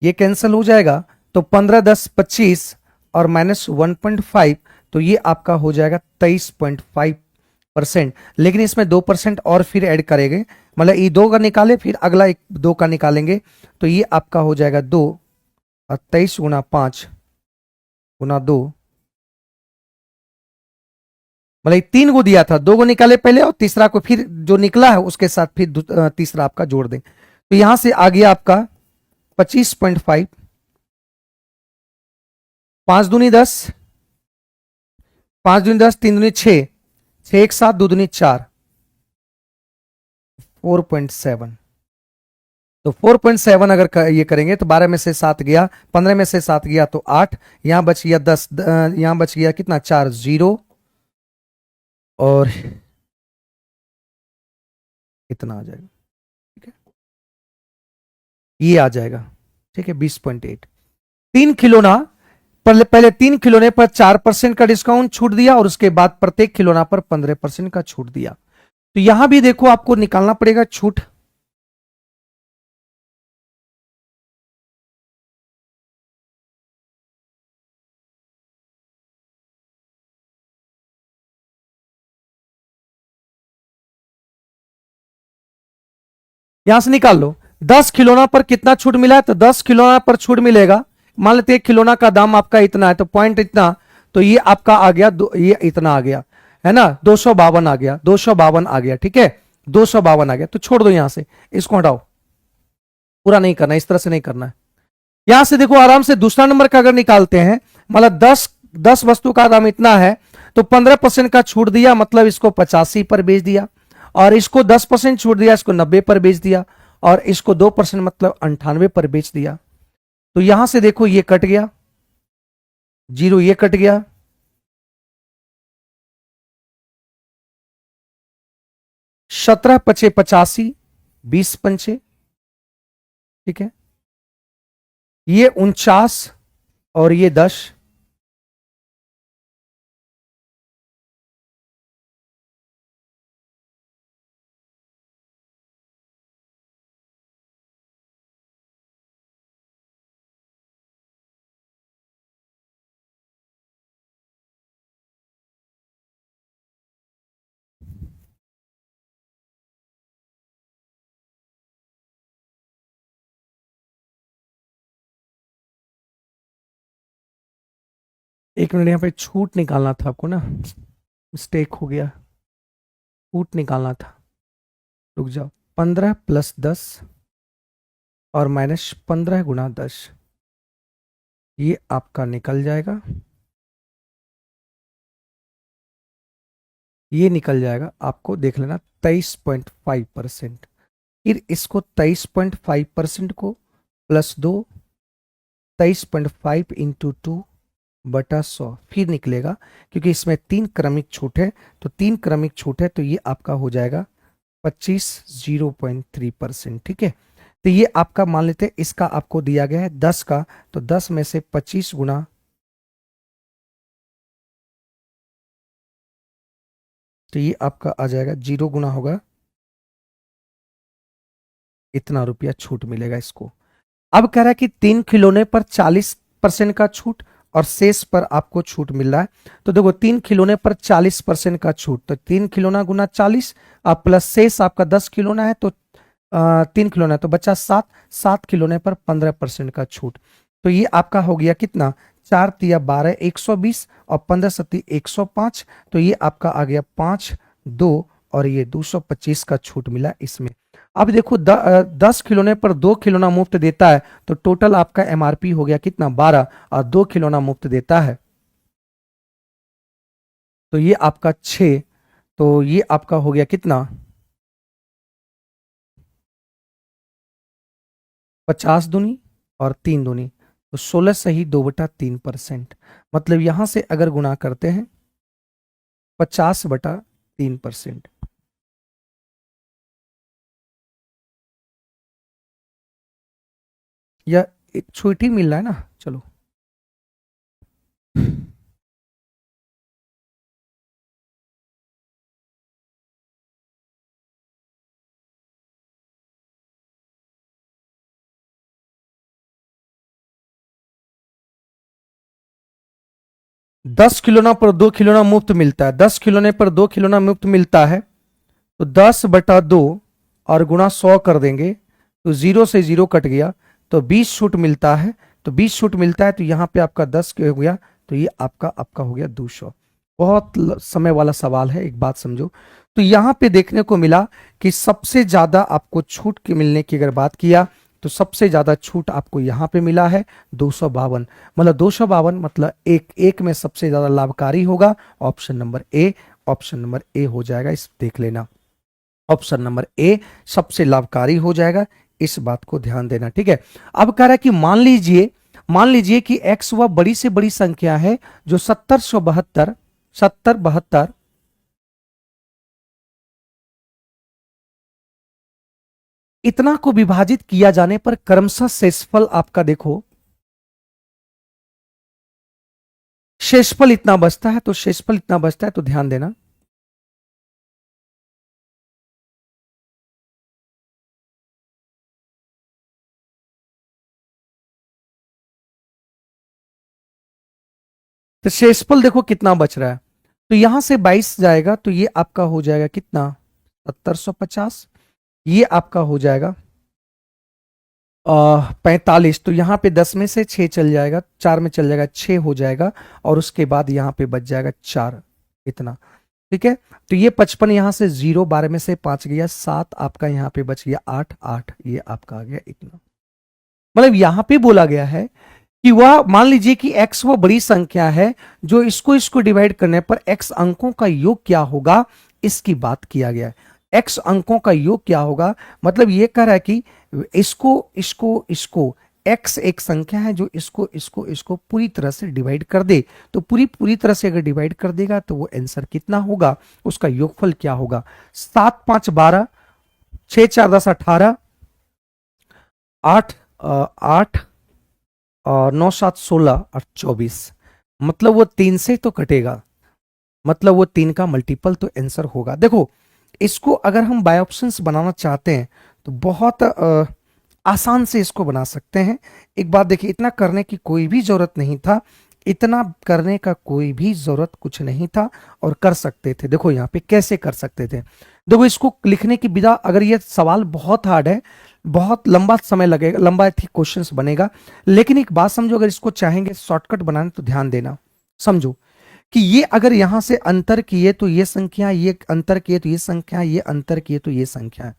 ये कैंसिल हो जाएगा, तो 15 10 25 और माइनस 1.5, तो ये आपका हो जाएगा 23.5%। लेकिन इसमें 2% और फिर ऐड करेंगे, मतलब ये 2 का निकाले फिर अगला एक 2 का निकालेंगे, तो ये आपका हो जाएगा 2 और 23 × 5 × 2, मतलब 3 को दिया था, 2 को निकाले पहले और तीसरा को फिर जो निकला है उसके साथ फिर तीसरा आपका जोड़ दें। तो यहां से आ गया आपका 25.5, 5 दूनी 10, 5 दूनी 10, 3 दूनी 6, 6 1 7, 2 दूनी 4, 4.7। तो 4.7 अगर ये करेंगे तो 12 में से 7 गया, 15 में से 7 गया तो 8, यहां बच गया 10, यहां बच गया कितना 4 0 और इतना आ जाएगा। ठीक है, ये आ जाएगा। ठीक है, 20.8। 3 खिलौना पहले 3 खिलौने पर 4% का डिस्काउंट छूट दिया और उसके बाद प्रत्येक खिलौना पर 15% का छूट दिया। तो यहां भी देखो आपको निकालना पड़ेगा छूट। यहां से निकाल लो 10 खिलौना पर कितना छूट मिला है, तो 10 खिलौना पर छूट मिलेगा। मान लेते एक खिलौना का दाम आपका इतना है, तो पॉइंट इतना, तो ये आपका आ गया ये इतना आ गया है ना, 252 आ गया, 252 आ गया। ठीक है, 252 आ गया, तो छोड़ दो यहां से, इसको हटाओ, पूरा नहीं करना, इस तरह से नहीं करना है। यहां से देखो आराम से दूसरा नंबर का अगर निकालते हैं, मतलब 10 वस्तु का दाम इतना है, तो 15% का छूट दिया, मतलब इसको 85 पर बेच दिया, और इसको 10% छूट दिया, इसको 90 पर बेच दिया, और इसको 2% मतलब 98 पर बेच दिया। तो यहां से देखो ये कट गया 0, ये कट गया, सत्रह पचे 85, 20 पंचे, ठीक है, ये 49 और ये 10, एक मिनट, यहां पे छूट निकालना था आपको ना, मिस्टेक हो गया, छूट निकालना था, रुक जाओ। 15 + 10 और माइनस 15 × 10, ये आपका निकल जाएगा, ये निकल जाएगा, आपको देख लेना 23.5%। फिर इसको 23.5% को प्लस 2, 23.5 इंटू 2/100 फिर निकलेगा, क्योंकि इसमें 3 क्रमिक छूट है, तो 3 क्रमिक छूट है, तो ये आपका हो जाएगा 25.3%। ठीक है, तो ये आपका मान लेते हैं, इसका आपको दिया गया है 10 का, तो 10 में से 25 गुना, तो ये आपका आ जाएगा 0 गुना होगा, इतना रुपया छूट मिलेगा इसको। अब कह रहा है कि 3 खिलौने पर 40% का छूट और शेष पर आपको छूट मिल रहा है। तो देखो 3 खिलौने पर 40% का छूट, तो 3 खिलौना गुना 40 अब प्लस शेष आपका 10 खिलौना है, तो 3 खिलौना तो बचा 7, 7 खिलौने पर 15% का छूट। तो ये आपका हो गया कितना, 4 तिया 12 120 और 15 सती 105, तो ये आपका आ गया 5 2 और ये 225 का छूट मिला इसमें। अब देखो 10 खिलौने पर 2 खिलौना मुफ्त देता है, तो टोटल आपका एमआरपी हो गया कितना 12 और 2 खिलौना मुफ्त देता है, तो ये आपका 6, तो ये आपका हो गया कितना 50 दूनी और 3 दूनी, तो 16 सही 2/3%। मतलब यहां से अगर गुणा करते हैं 50/3%, या एक छोटी मिल रहा है ना, चलो 10 खिलौना पर 2 खिलौना मुफ्त मिलता है, 10 खिलौने पर 2 खिलौना मुफ्त मिलता है, तो 10/2 और गुणा 100 कर देंगे, तो 0 से 0 कट गया, तो 20 छूट मिलता है, तो 20 छूट मिलता है, तो यहाँ पे आपका 10 हो गया, तो ये आपका हो गया 200। बहुत समय वाला सवाल है, एक बात समझो। तो यहाँ पे देखने को मिला कि सबसे ज्यादा आपको छूट के मिलने की अगर बात किया, तो सबसे ज्यादा छूट आपको यहाँ पे मिला है 252। मतलब 252 मतलब एक में सबसे ज्यादा लाभकारी होगा option number A, option number A हो जाएगा, इस देख लेना, ऑप्शन नंबर ए सबसे लाभकारी हो जाएगा, इस बात को ध्यान देना। ठीक है, अब कह रहा है कि मान लीजिए कि x वह बड़ी से बड़ी संख्या है जो 70 इतना को विभाजित किया जाने पर क्रमशः शेषफल आपका देखो, शेषफल इतना बचता है, तो शेषफल इतना बचता है, तो ध्यान देना। तो शेषफल देखो कितना बच रहा है, तो यहां से 22 जाएगा, तो ये आपका हो जाएगा कितना 1750, ये आपका हो जाएगा 45, तो यहाँ पे 10 में से 6 चल जाएगा, 4 में चल जाएगा, 6 हो जाएगा, और उसके बाद यहाँ पे बच जाएगा 4 इतना। ठीक है, तो ये 55 यहाँ से 0, 12 में से 5 गया 7, आपका यहाँ पे बच गया 8 8, ये आपका आ गया इतना। मतलब यहाँ पे बोला गया है कि वह मान लीजिए कि x वो बड़ी संख्या है जो इसको डिवाइड करने पर x अंकों का योग क्या होगा, इसकी बात किया गया है। x अंकों का योग क्या होगा, मतलब ये कह रहा है कि इसको x एक संख्या है जो इसको पूरी तरह से डिवाइड कर दे, तो पूरी तरह से अगर डिवाइड कर देगा तो वो आंसर कितना होगा, उसका योगफल क्या होगा। 7 5 12, 6 4 10 18, 8 8 और 9 7 16 और 24, मतलब वो 3 से तो कटेगा, मतलब वो 3 का मल्टीपल तो आंसर होगा। देखो इसको अगर हम बाय ऑप्शंस बनाना चाहते हैं तो बहुत आसान से इसको बना सकते हैं। एक बात देखिए, इतना करने की कोई भी जरूरत नहीं था, इतना करने का कोई भी जरूरत कुछ नहीं था, और कर सकते थे। देखो यहाँ पे कैसे कर सकते थे, देखो इसको लिखने की विधा, अगर ये सवाल बहुत हार्ड है, बहुत लंबा समय लगेगा, लंबा क्वेश्चंस बनेगा, लेकिन एक बात समझो, अगर इसको चाहेंगे शॉर्टकट बनाने तो ध्यान देना, समझो कि ये अगर यहां से अंतर किए तो ये संख्या, ये अंतर किए तो ये संख्या, ये अंतर किए तो ये संख्या है,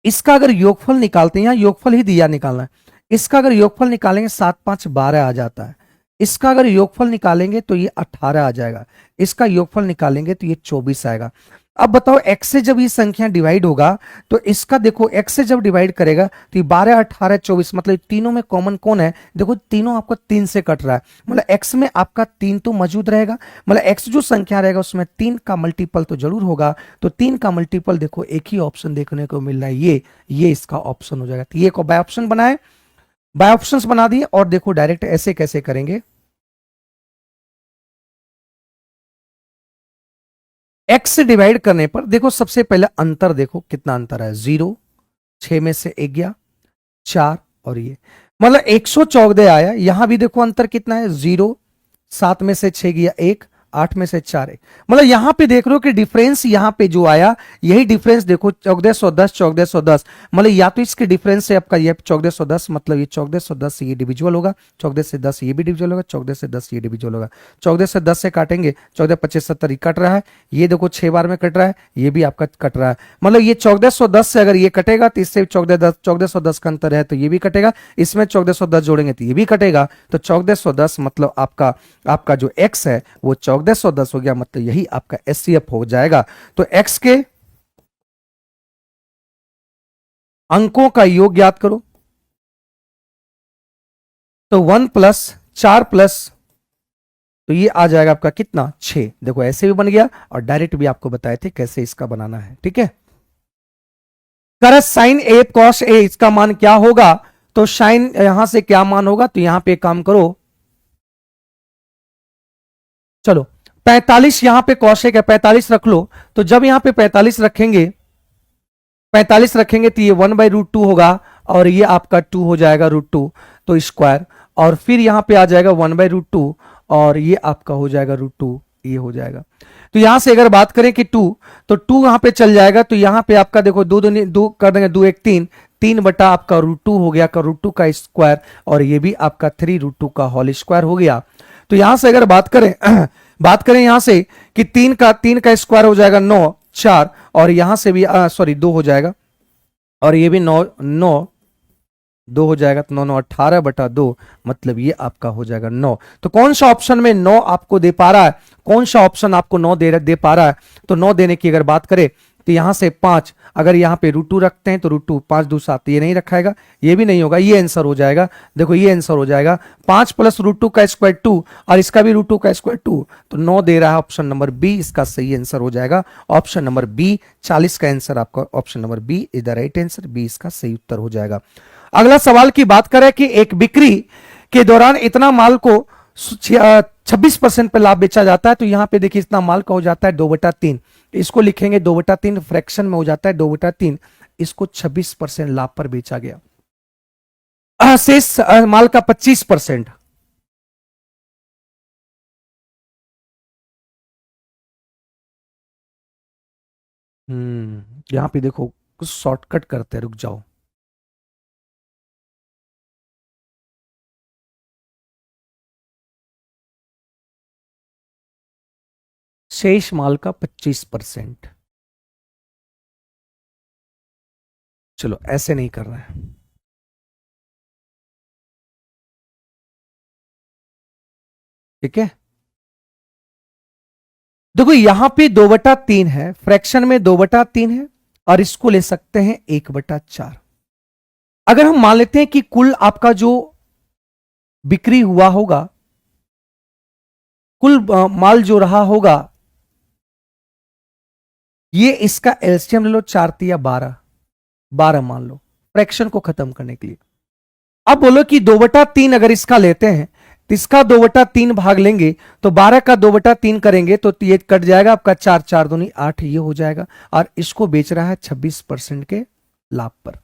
इसका अगर योगफल निकालते हैं, यहां योगफल ही दिया निकालना है, इसका अगर योगफल निकालेंगे 7 5 12 आ जाता है, इसका अगर योगफल निकालेंगे तो ये 18 आ जाएगा, इसका योगफल निकालेंगे तो ये 24 आएगा। अब बताओ x से जब ये संख्या डिवाइड होगा तो इसका देखो x से जब डिवाइड करेगा तो ये 12, 18, 24, मतलब तीनों में कॉमन कौन है? देखो तीनों आपका 3 से कट रहा है, मतलब x में आपका 3 तो मौजूद रहेगा, मतलब x जो संख्या रहेगा उसमें 3 का मल्टीपल तो जरूर होगा। तो 3 का मल्टीपल देखो एक ही ऑप्शन देखने को मिल रहा है, ये इसका ऑप्शन हो जाएगा। तो ये को बाय ऑप्शन बनाए, बाय ऑप्शंस बना दिए। और देखो डायरेक्ट ऐसे कैसे करेंगे, x से डिवाइड करने पर देखो सबसे पहले अंतर देखो कितना अंतर है, 0, 6 में से 1 गया 4, और ये मतलब 114 आया। यहां भी देखो अंतर कितना है, 0, 7 में से 6 गया 1, 8 में से 4 है। मतलब यहां पे देख रहे हो कि डिफरेंस यहां पे जो आया यही डिफरेंस देखो 1410, 1410, मतलब या तो इसके डिफरेंस से आपका ये 1410, मतलब ये 1410 से ये डिविजुअल होगा, 14 से 10 ये भी डिविजुअल होगा, 14 से 10 ये डिविजुअल होगा। 14 से 10 से काटेंगे 14 25 70 कट रहा है, ये देखो 6 बार में कट रहा है, ये भी आपका कट रहा है। मतलब ये 1410 से अगर ये कटेगा तो इससे 1410 का अंतर है तो ये भी कटेगा, इसमें 1410 जोड़ेंगे तो ये भी कटेगा। तो 1410 मतलब आपका जो x है वो 1410 हो गया, मतलब यही आपका एचसीएफ हो जाएगा। तो x के अंकों का योग ज्ञात करो, तो 1 प्लस 4 प्लस, तो ये आ जाएगा आपका कितना 6। देखो ऐसे भी बन गया, और डायरेक्ट भी आपको बताए थे कैसे इसका बनाना है, ठीक है। कर साइन ए कॉस ए, इसका मान क्या होगा? तो साइन यहां से क्या मान होगा, तो यहां पे काम करो, चलो 45 यहां पे कौशिक है, 45 रख लो। तो जब यहां पे 45 रखेंगे, 45 रखेंगे तो ये 1/√2 होगा, और ये आपका 2 हो जाएगा √2, तो स्क्वायर, और फिर यहां पे आ जाएगा 1/√2, और ये आपका हो जाएगा √2, ये हो जाएगा। तो यहां से अगर बात करें कि 2, तो 2 यहां पे चल जाएगा, तो यहां पे आपका देखो 2 कर देंगे, 2 1 3, 3 बटा आपका √2 हो गया, का √2 का स्क्वायर, और ये भी आपका 3√2 का होल स्क्वायर हो गया। तो यहां से अगर बात करें बात करें यहां से कि 3 का स्क्वायर हो जाएगा 9, 4, और यहां से भी सॉरी 2 हो जाएगा, और ये भी 9 9 2 हो जाएगा, तो 9 9 18 बटा 2, मतलब ये आपका हो जाएगा 9। तो कौन सा ऑप्शन में 9 आपको दे पा रहा है, कौन सा ऑप्शन आपको 9 दे पा रहा है? तो 9 देने की अगर बात करें तो यहां से 5, अगर यहां पे √2 रखते हैं तो √2, 5 2 7, ये नहीं रखाएगा, ये भी नहीं होगा, ये आंसर हो जाएगा। देखो ये आंसर हो जाएगा 5 प्लस √2 का स्क्वायर 2, और इसका भी √2 का स्क्वायर 2, तो 9 दे रहा है ऑप्शन नंबर बी, इसका सही आंसर हो जाएगा ऑप्शन नंबर बी। 40 का आंसर आपका option number B is the right answer, B इसका सही उत्तर हो जाएगा। अगला सवाल की बात करें कि एक बिक्री के दौरान इतना माल को 26% पे लाभ बेचा जाता है, तो यहां पे देखिए इतना माल का हो जाता है 2/3, इसको लिखेंगे 2/3, फ्रैक्शन में हो जाता है 2/3, इसको 26% लाभ पर बेचा गया। शेष माल का 25%, यहां पे देखो कुछ शॉर्टकट करते हैं, रुक जाओ। शेष माल का 25%, चलो ऐसे नहीं कर रहे हैं, ठीक है। देखो यहां पे 2/3 है, फ्रैक्शन में 2/3 है, और इसको ले सकते हैं 1/4। अगर हम मान लेते हैं कि कुल आपका जो बिक्री हुआ होगा, कुल माल जो रहा होगा, ये इसका एलसीएम ले लो, 4 या 12, 12 मान लो फ्रैक्शन को खत्म करने के लिए। अब बोलो कि 2/3 अगर इसका लेते हैं तो इसका 2/3 भाग लेंगे, तो 12 का 2/3 करेंगे तो ये कट जाएगा आपका 4 4 दूनी 8, ये हो जाएगा, और इसको बेच रहा है 26% के लाभ पर।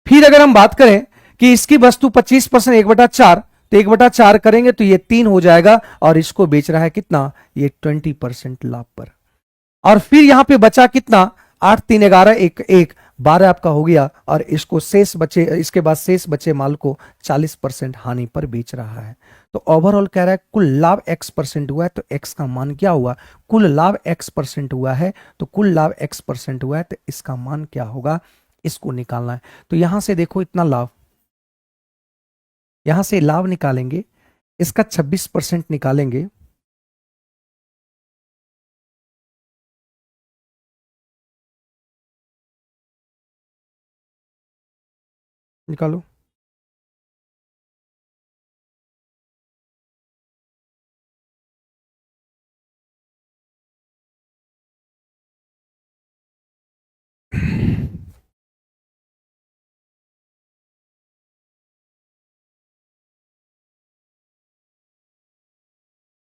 फिर अगर हम बात करें कि इसकी वस्तु 25%, 1/4, तो 1/4 करेंगे तो ये 3 हो जाएगा, और इसको बेच रहा है कितना, ये 20% लाभ पर। और फिर यहां पे बचा कितना, 8 3 11 1 1, 12 आपका हो गया, और इसको शेष बचे, इसके बाद शेष बचे माल को 40% हानि पर बेच रहा है। तो ओवरऑल कह रहा है कुल लाभ x% हुआ है, तो x का मान क्या हुआ, कुल लाभ x% हुआ है, तो कुल लाभ x% हुआ है, तो इसका मान क्या होगा, इसको निकालना है। तो यहां से देखो इतना लाभ, यहां से लाभ निकालेंगे इसका 26% निकालेंगे, निकालो।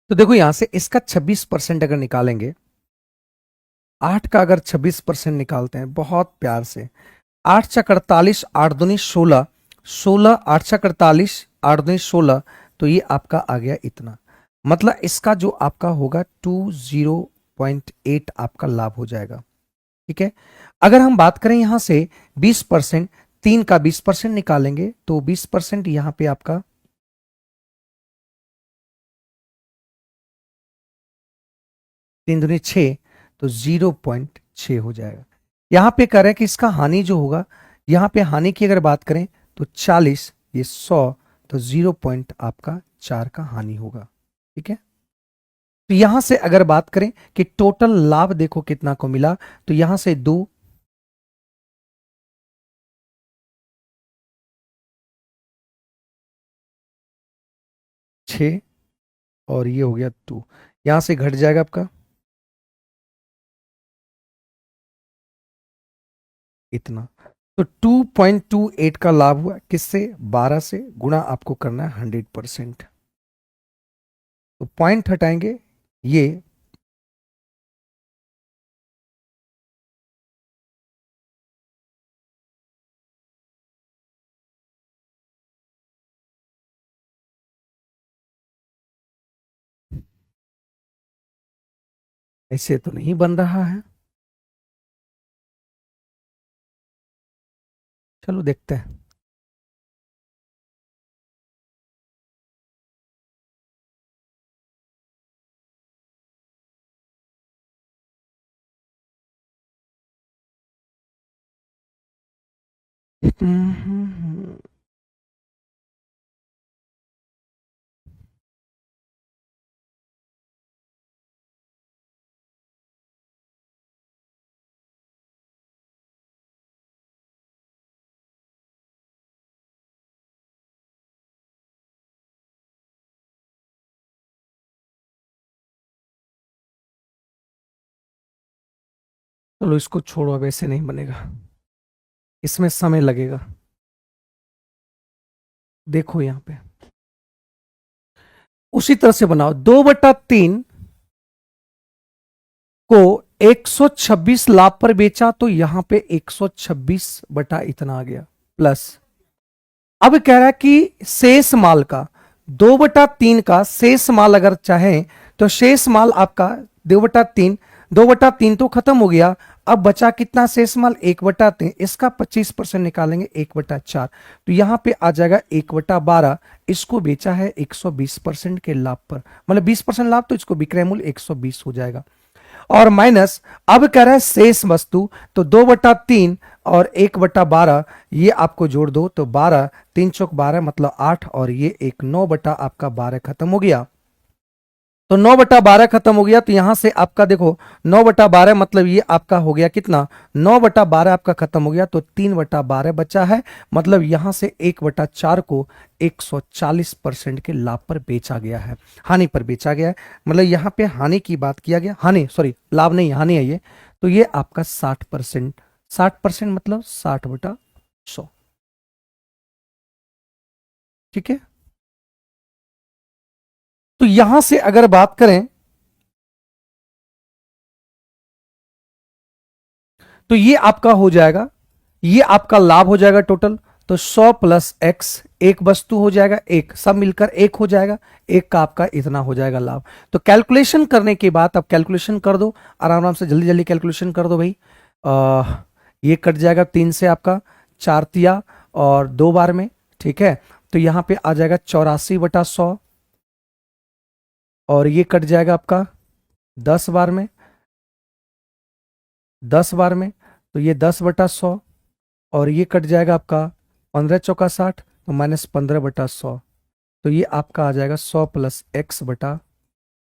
तो देखो यहां से इसका 26% अगर निकालेंगे, 8 का अगर 26% निकालते हैं बहुत प्यार से, 8 चक 48, 8 दूनी 16, 16 8 चक 48, 8 दूनी 16, तो ये आपका आ गया इतना। मतलब इसका जो आपका होगा 20.8 आपका लाभ हो जाएगा। ठीक है, अगर हम बात करें यहां से 20%, 3 का 20% निकालेंगे तो 20% यहां पे आपका 3 दूनी 6, तो 0.6 हो जाएगा। यहां पे कह रहे हैं कि इसका हानि जो होगा, यहां पे हानि की अगर बात करें तो 40, ये 100, तो 0 पॉइंट आपका 4 का हानि होगा। ठीक है, तो यहां से अगर बात करें कि टोटल लाभ देखो कितना को मिला, तो यहां से 2, 6 और ये हो गया 2, यहां से घट जाएगा आपका इतना। तो 2.28 का लाभ हुआ, किससे? 12 से गुणा आपको करना है 100%। तो पॉइंट हटाएंगे, ये ऐसे तो नहीं बन रहा है, चलो देखते हैं। चलो इसको छोड़ो, अब ऐसे नहीं बनेगा, इसमें समय लगेगा। देखो यहां पे उसी तरह से बनाओ, 2/3 को 126 लाभ पर बेचा, तो यहां पे 126 बटा इतना आ गया, प्लस अब कह रहा है कि शेष माल का 2/3 का शेष माल अगर चाहे तो शेष माल आपका 2/3, 2/3 तो खत्म हो गया, अब बचा कितना शेष माल? 1/3, इसका 25% निकालेंगे 1/4, तो यहां पे आ जाएगा 1/12। इसको बेचा है 120% के लाभ पर, मतलब 20% लाभ, तो इसको विक्रय मूल्य 120 हो जाएगा। और माइनस अब कह रहा है शेष वस्तु, तो 2/3 और 1/12 ये आपको जोड़ दो, तो 12, 3 चौक 12 मतलब 8, और ये एक 9 बटा आपका 12 खत्म हो गया। तो 9/12 खत्म हो गया, तो यहां से आपका देखो 9/12 मतलब ये आपका हो गया कितना? 9/12 आपका खत्म हो गया, तो 3/12 बचा है, मतलब यहां से 1/4 को 140% के लाभ पर बेचा गया है, हानि पर बेचा गया है। मतलब यहां पे हानि की बात किया गया, हानि सॉरी लाभ नहीं, हानि है ये। तो ये आपका 60%, 60% मतलब 60/100। ठीक है, तो यहां से अगर बात करें तो ये आपका हो जाएगा, ये आपका लाभ हो जाएगा टोटल। तो 100 प्लस एक्स, एक वस्तु हो जाएगा, एक सब मिलकर एक हो जाएगा, एक का आपका इतना हो जाएगा लाभ। तो कैलकुलेशन करने के बाद अब कैलकुलेशन कर दो आराम आराम से, जल्दी जल्दी कैलकुलेशन कर दो भाई। ये कट जाएगा 3 से आपका 4 तिया और 2 बार में। ठीक है, तो यहां पे आ जाएगा 84/100, और ये कट जाएगा आपका 10 बार में, 10 बार में, तो ये 10/100, और ये कट जाएगा आपका 15 चौका 60, तो -15/100। तो ये आपका आ जाएगा 100 प्लस एक्स बटा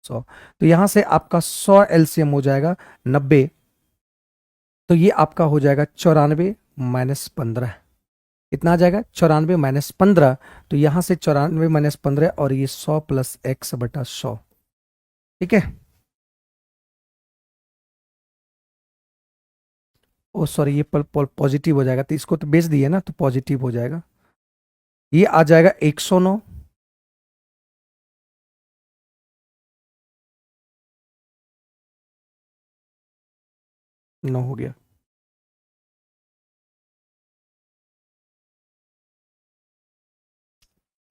100। तो यहां से आपका 100 एलसीएम हो जाएगा 90। तो ये आपका हो जाएगा 94 माइनस 15। कितना आ जाएगा? 94 माइनस 15। तो यहां से 94 माइनस 15 और ये 100 प्लस एक्स बटा 100। ठीक है। ओ सॉरी, ये पॉजिटिव हो जाएगा, तो इसको तो बेच दिए ना, तो पॉजिटिव हो जाएगा। ये आ जाएगा 109। नो हो गया।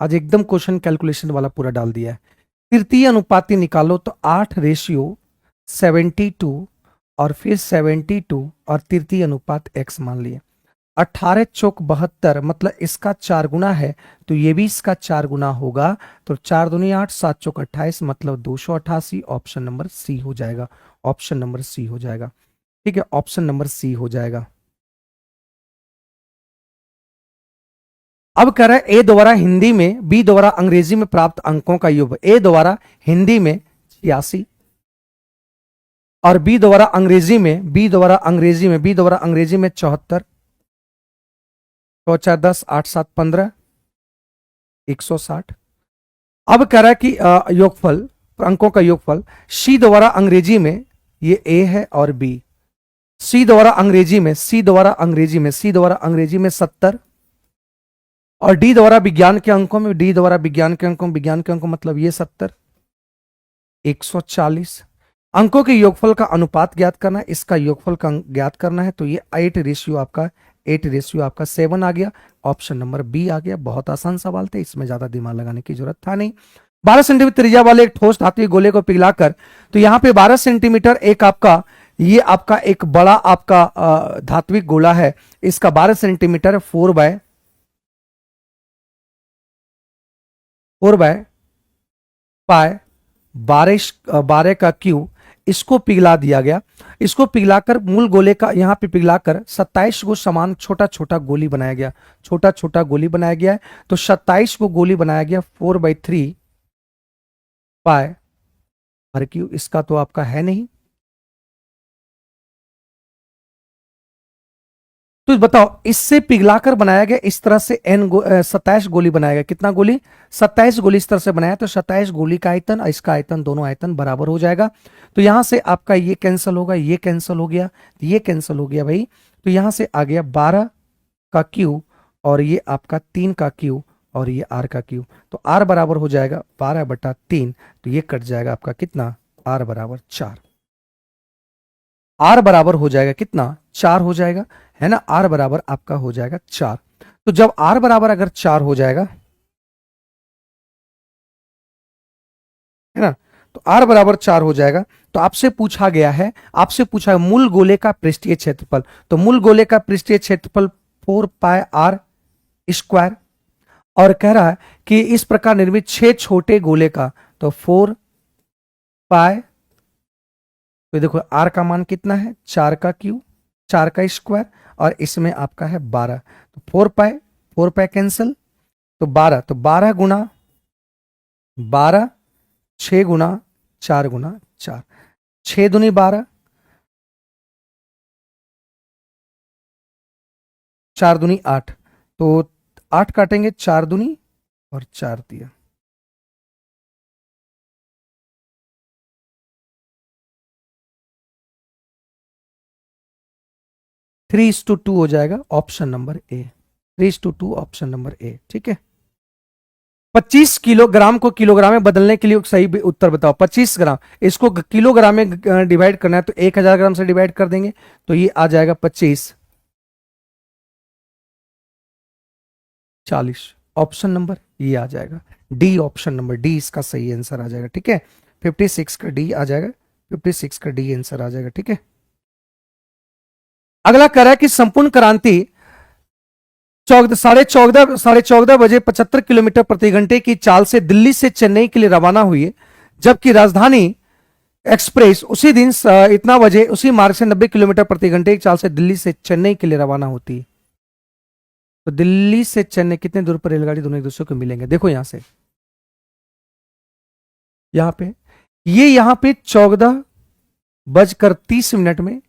आज एकदम क्वेश्चन कैलकुलेशन वाला पूरा डाल दिया है। तृतीय अनुपाती निकालो, तो 8:72 और फिर 72 और तृतीय अनुपात x मान लिए। 18 चौक 72, मतलब इसका 4 गुना है, तो ये भी इसका 4 गुना होगा। तो 4 दूनी 8, 7 चौक 28, मतलब 288। ऑप्शन नंबर सी हो जाएगा। ऑप्शन नंबर सी हो जाएगा। ठीक है, ऑप्शन नंबर सी हो जाएगा। अब कह रहा है ए द्वारा हिंदी में, बी द्वारा अंग्रेजी में प्राप्त अंकों का योग। ए द्वारा हिंदी में 86 और बी द्वारा अंग्रेजी में, बी द्वारा अंग्रेजी में 74। 4 4 10, 8 7 15, 160। अब कह रहा है कि योगफल, अंकों का योगफल। सी द्वारा अंग्रेजी में ये ए है और बी। सी द्वारा अंग्रेजी में 70 और डी द्वारा विज्ञान के अंकों में, विज्ञान के अंकों मतलब ये 70, 140। अंकों के योगफल का अनुपात ज्ञात करना है, इसका योगफल का ज्ञात करना है। तो ये 8:7 आ गया। ऑप्शन नंबर बी आ गया। बहुत आसान सवाल थे, इसमें ज्यादा दिमाग लगाने की जरूरत था नहीं। 12 सेंटीमीटर त्रिज्या वाले एक ठोस धात्विक गोले को पिघलाकर, तो यहां पे 12 सेंटीमीटर एक आपका, ये आपका एक बड़ा आपका धात्विक गोला है। इसका 12 सेंटीमीटर 4/पाई 12 का क्यू, इसको पिघला दिया गया। इसको पिघलाकर मूल गोले का यहां पे पिघलाकर 27 को समान छोटा छोटा गोली बनाया गया। छोटा छोटा गोली बनाया गया है। तो 27 को गोली बनाया गया 4/3 पाई/क्यू। इसका तो आपका है नहीं। तो बताओ, इससे पिघलाकर बनाया गया इस तरह से 27 गोली बनाया गया। कितना गोली? 27 गोली इस तरह से बनाया। तो 27 गोली का आयतन और इसका आयतन, दोनों आयतन बराबर हो जाएगा। तो यहां से आपका ये कैंसिल होगा, ये कैंसिल हो गया, ये कैंसिल हो गया भाई। तो यहां से आ गया 12 का क्यू और ये आपका 3 का क्यू और ये आर का क्यू। तो आर बराबर हो जाएगा 12/3। तो ये कट जाएगा आपका कितना? आर बराबर 4। आर बराबर हो जाएगा कितना? 4 हो जाएगा, है ना। आर बराबर आपका हो जाएगा 4। तो जब आर बराबर अगर 4 हो जाएगा, है ना, तो आर बराबर 4 हो जाएगा। तो आपसे पूछा गया है, मूल गोले का पृष्ठीय क्षेत्रफल। तो मूल गोले का पृष्ठीय क्षेत्रफल 4πr²। और कह रहा है कि इस प्रकार निर्मित 6 छोटे गोले का, तो 4π, तो देखो आर का मान कितना है? 4 का क्यू, 4 का स्क्वायर और इसमें आपका है 12। तो 4π कैंसिल, तो 12, तो 12 गुना 12, 6 गुना 4 गुना 4, 6 दूनी 12, 4 दूनी 8। तो 8 काटेंगे, 4 दूनी और 4 दिया। थ्री इज टू 2 हो जाएगा। Option number A, 3:2 option number A. ठीक है। 25 किलोग्राम को किलोग्राम में बदलने के लिए सही उत्तर बताओ। 25 ग्राम, इसको किलोग्राम में डिवाइड करना है, तो 1000 ग्राम से डिवाइड कर देंगे। तो ये आ जाएगा 25 40। ऑप्शन नंबर ये आ जाएगा डी। ऑप्शन नंबर डी इसका सही आंसर आ जाएगा। ठीक है, 56 का डी आ जाएगा। 56 का डी आंसर आ जाएगा। ठीक है। अगला कह रहा है कि संपूर्ण क्रांति 14:30 बजे 75 किलोमीटर प्रति घंटे की चाल से दिल्ली से चेन्नई के लिए रवाना हुई, जबकि राजधानी एक्सप्रेस उसी दिन इतना बजे उसी मार्ग से 90 किलोमीटर प्रति घंटे की चाल से दिल्ली से चेन्नई के लिए रवाना होती है। तो दिल्ली से चेन्नई कितने दूर पर रेलगाड़ी दोनों एक दूसरे को मिलेंगे? देखो यहां से यहां पे, ये यहां पे 14:30 में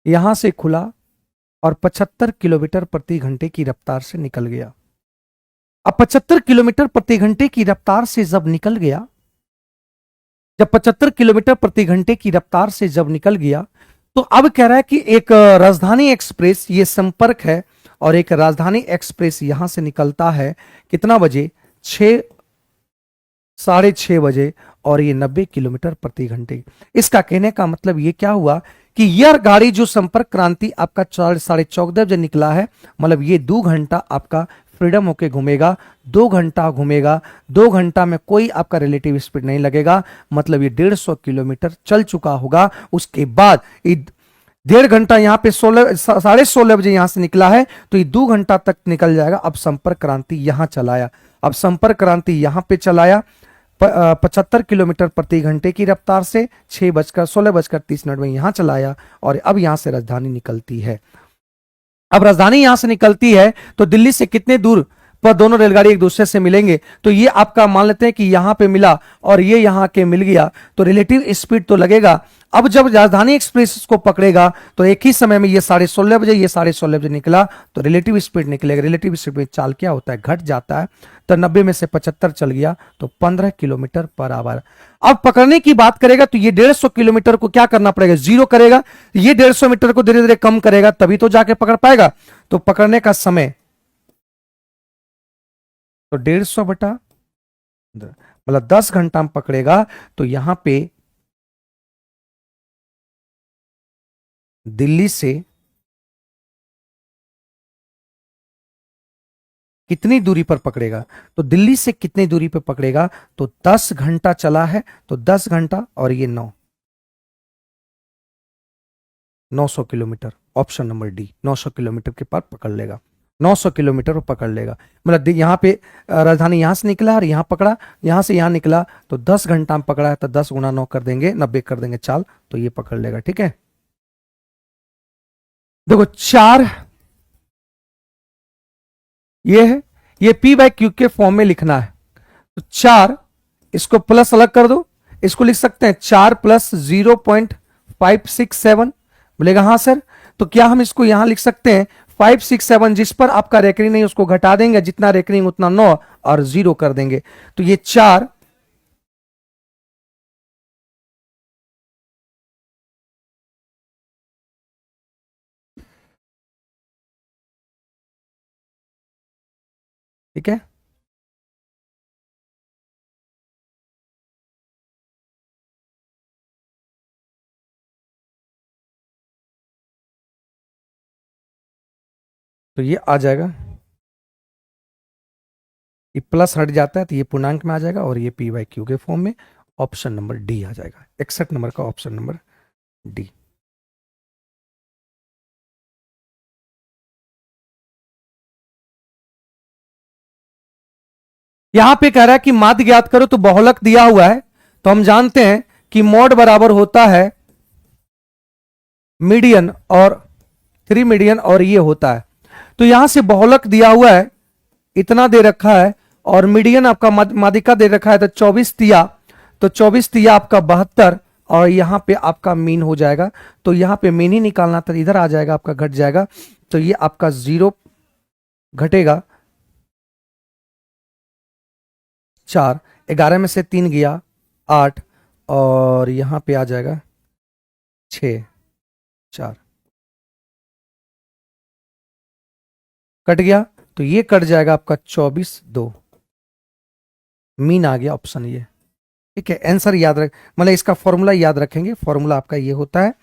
यहां से खुला और 75 किलोमीटर प्रति घंटे की रफ्तार से निकल गया। अब 75 किलोमीटर प्रति घंटे की रफ्तार से जब निकल गया, जब 75 किलोमीटर प्रति घंटे की रफ्तार से जब निकल गया, तो अब कह रहा है कि एक राजधानी एक्सप्रेस, ये संपर्क है, और एक राजधानी एक्सप्रेस यहां से निकलता है कितना बजे, 6:30 बजे, और ये 90 किलोमीटर प्रति घंटे। इसका कहने का मतलब ये क्या हुआ कि यह गाड़ी जो संपर्क क्रांति आपका 14:30 बजे निकला है, मतलब ये 2 घंटा आपका फ्रीडम होके घूमेगा, 2 घंटा घूमेगा, 2 घंटा में कोई आपका रिलेटिव स्पीड नहीं लगेगा, मतलब ये 150 किलोमीटर चल चुका होगा। उसके बाद 1.5 घंटा यहाँ पे 16:30 बजे यहां से निकला है, तो ये 2 घंटा तक निकल जाएगा। अब संपर्क क्रांति यहां चलाया, अब संपर्क क्रांति यहां पे चलाया 75 किलोमीटर प्रति घंटे की रफ्तार से 16:30 में यहां चलाया, और अब यहां से राजधानी निकलती है। अब राजधानी यहां से निकलती है तो दिल्ली से कितने दूर पर दोनों रेलगाड़ी एक दूसरे से मिलेंगे, तो ये आपका मान लेते हैं कि यहां पे मिला और ये यहां के मिल गया, तो रिलेटिव स्पीड तो लगेगा। अब जब राजधानी एक्सप्रेस को पकड़ेगा तो एक ही समय में ये 16:30 बजे, ये 16:30 बजे निकला, तो रिलेटिव स्पीड निकलेगा। रिलेटिव स्पीड में चाल क्या होता है, घट जाता है, तो 90 में से 75 चल गया, तो 15 किलोमीटर पर आवर। अब पकड़ने की बात करेगा तो ये 150 किलोमीटर को क्या करना पड़ेगा, जीरो करेगा, ये 150 मीटर को धीरे धीरे कम करेगा, तभी तो जाके पकड़ पाएगा। तो पकड़ने का समय तो 150 बटा, मतलब 10 घंटा में पकड़ेगा, तो यहां पे दिल्ली से कितनी दूरी पर पकड़ेगा, तो दिल्ली से कितनी दूरी पर पकड़ेगा, तो 10 घंटा चला है, तो 10 घंटा और ये 900 kilometre, option number D, 900 kilometre के पार पकड़ लेगा, 900 किलोमीटर पकड़ लेगा। मतलब यहां पे राजधानी यहां से निकला और यहां पकड़ा, यहां से यहां निकला, तो 10 घंटा में पकड़ा है, तो 10 गुना 9 कर देंगे, 90 कर देंगे चाल, तो ये पकड़ लेगा। ठीक है, देखो 4 ये है, ये P/Q के फॉर्म में लिखना है, तो 4 इसको प्लस अलग कर दो, इसको लिख सकते हैं 4 + 0.567 बोलेगा हाँ सर, तो क्या हम इसको यहां लिख सकते हैं 567, जिस पर आपका रेकरिंग नहीं उसको घटा देंगे, जितना रेकरिंग उतना 9 और 0 कर देंगे, तो ये 4 ठीक है, तो ये आ जाएगा, ये प्लस हट जाता है तो ये पूर्णांक में आ जाएगा, और ये P/Q के फॉर्म में, ऑप्शन नंबर डी आ जाएगा, 61 नंबर का ऑप्शन नंबर डी। यहां पे कह रहा है कि माध्य ज्ञात करो, तो बहुलक दिया हुआ है, तो हम जानते हैं कि मॉड बराबर होता है मीडियन और 3 मीडियन, और ये होता है, तो यहां से बहुलक दिया हुआ है, इतना दे रखा है, और मीडियन आपका माध्यिका दे रखा है, तो 24 तिया, तो 24 तिया आपका 72, और यहां पे आपका मीन हो जाएगा, तो यहां पे मीन ही निकालना था, इधर आ जाएगा आपका, घट जाएगा, तो ये आपका 0 घटेगा, 4, 11 में से 3 गया 8, और यहां पे आ जाएगा 6, 4 कट गया, तो ये कट जाएगा आपका 24, 2, मीन आ गया, ऑप्शन ये। ठीक है, आंसर याद रख, मतलब इसका फॉर्मूला याद रखेंगे, फॉर्मूला आपका ये होता है,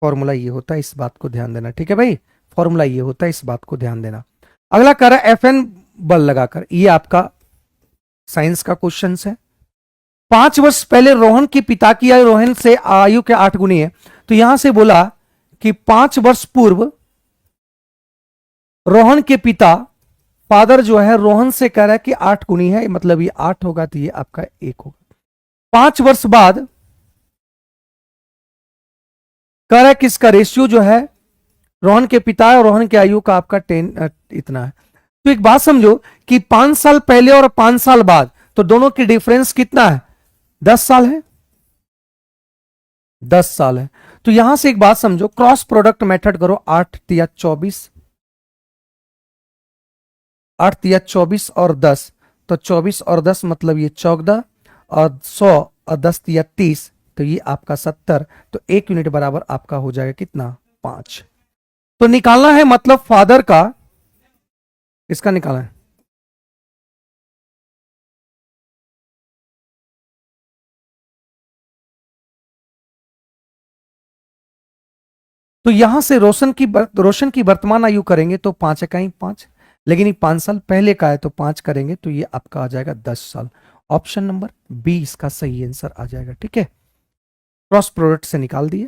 फॉर्मूला ये होता है, इस बात को ध्यान देना। ठीक है भाई, फॉर्मूला ये होता है, इस बात को ध्यान देना। अगला कर रहा है FN बल लगाकर, ये आपका साइंस का क्वेश्चन है। 5 वर्ष पहले रोहन के पिता की आयु रोहन से आयु के 8 गुनी है, तो यहां से बोला कि 5 वर्ष पूर्व रोहन के पिता, फादर जो है रोहन से कह रहा है कि 8 गुनी है, मतलब ये 8 होगा, तो ये आपका 1 होगा। 5 वर्ष बाद कह रहा है कि इसका रेशियो जो है रोहन के पिता और रोहन की आयु का आपका 10 इतना है। तो एक बात समझो कि 5 साल पहले और 5 साल बाद, तो दोनों की डिफरेंस कितना है, 10 साल है, 10 साल है। तो यहां से एक बात समझो, क्रॉस प्रोडक्ट मेथड करो, 8 तिया 24, 8 तिया 24 और 10, तो 24 और 10 मतलब ये 14, और 100 और 10 तिया 30, तो ये आपका 70। तो 1 यूनिट बराबर आपका हो जाएगा कितना, 5। तो निकालना है मतलब फादर का, इसका निकालना है, तो यहां से रोशन की वर्तमान आयु करेंगे तो 5 इकाई 5, लेकिन ये 5 साल पहले का है तो 5 करेंगे तो ये आपका आ जाएगा 10 साल। ऑप्शन नंबर बी इसका सही आंसर आ जाएगा। ठीक है, क्रॉस प्रोडक्ट से निकाल दिए।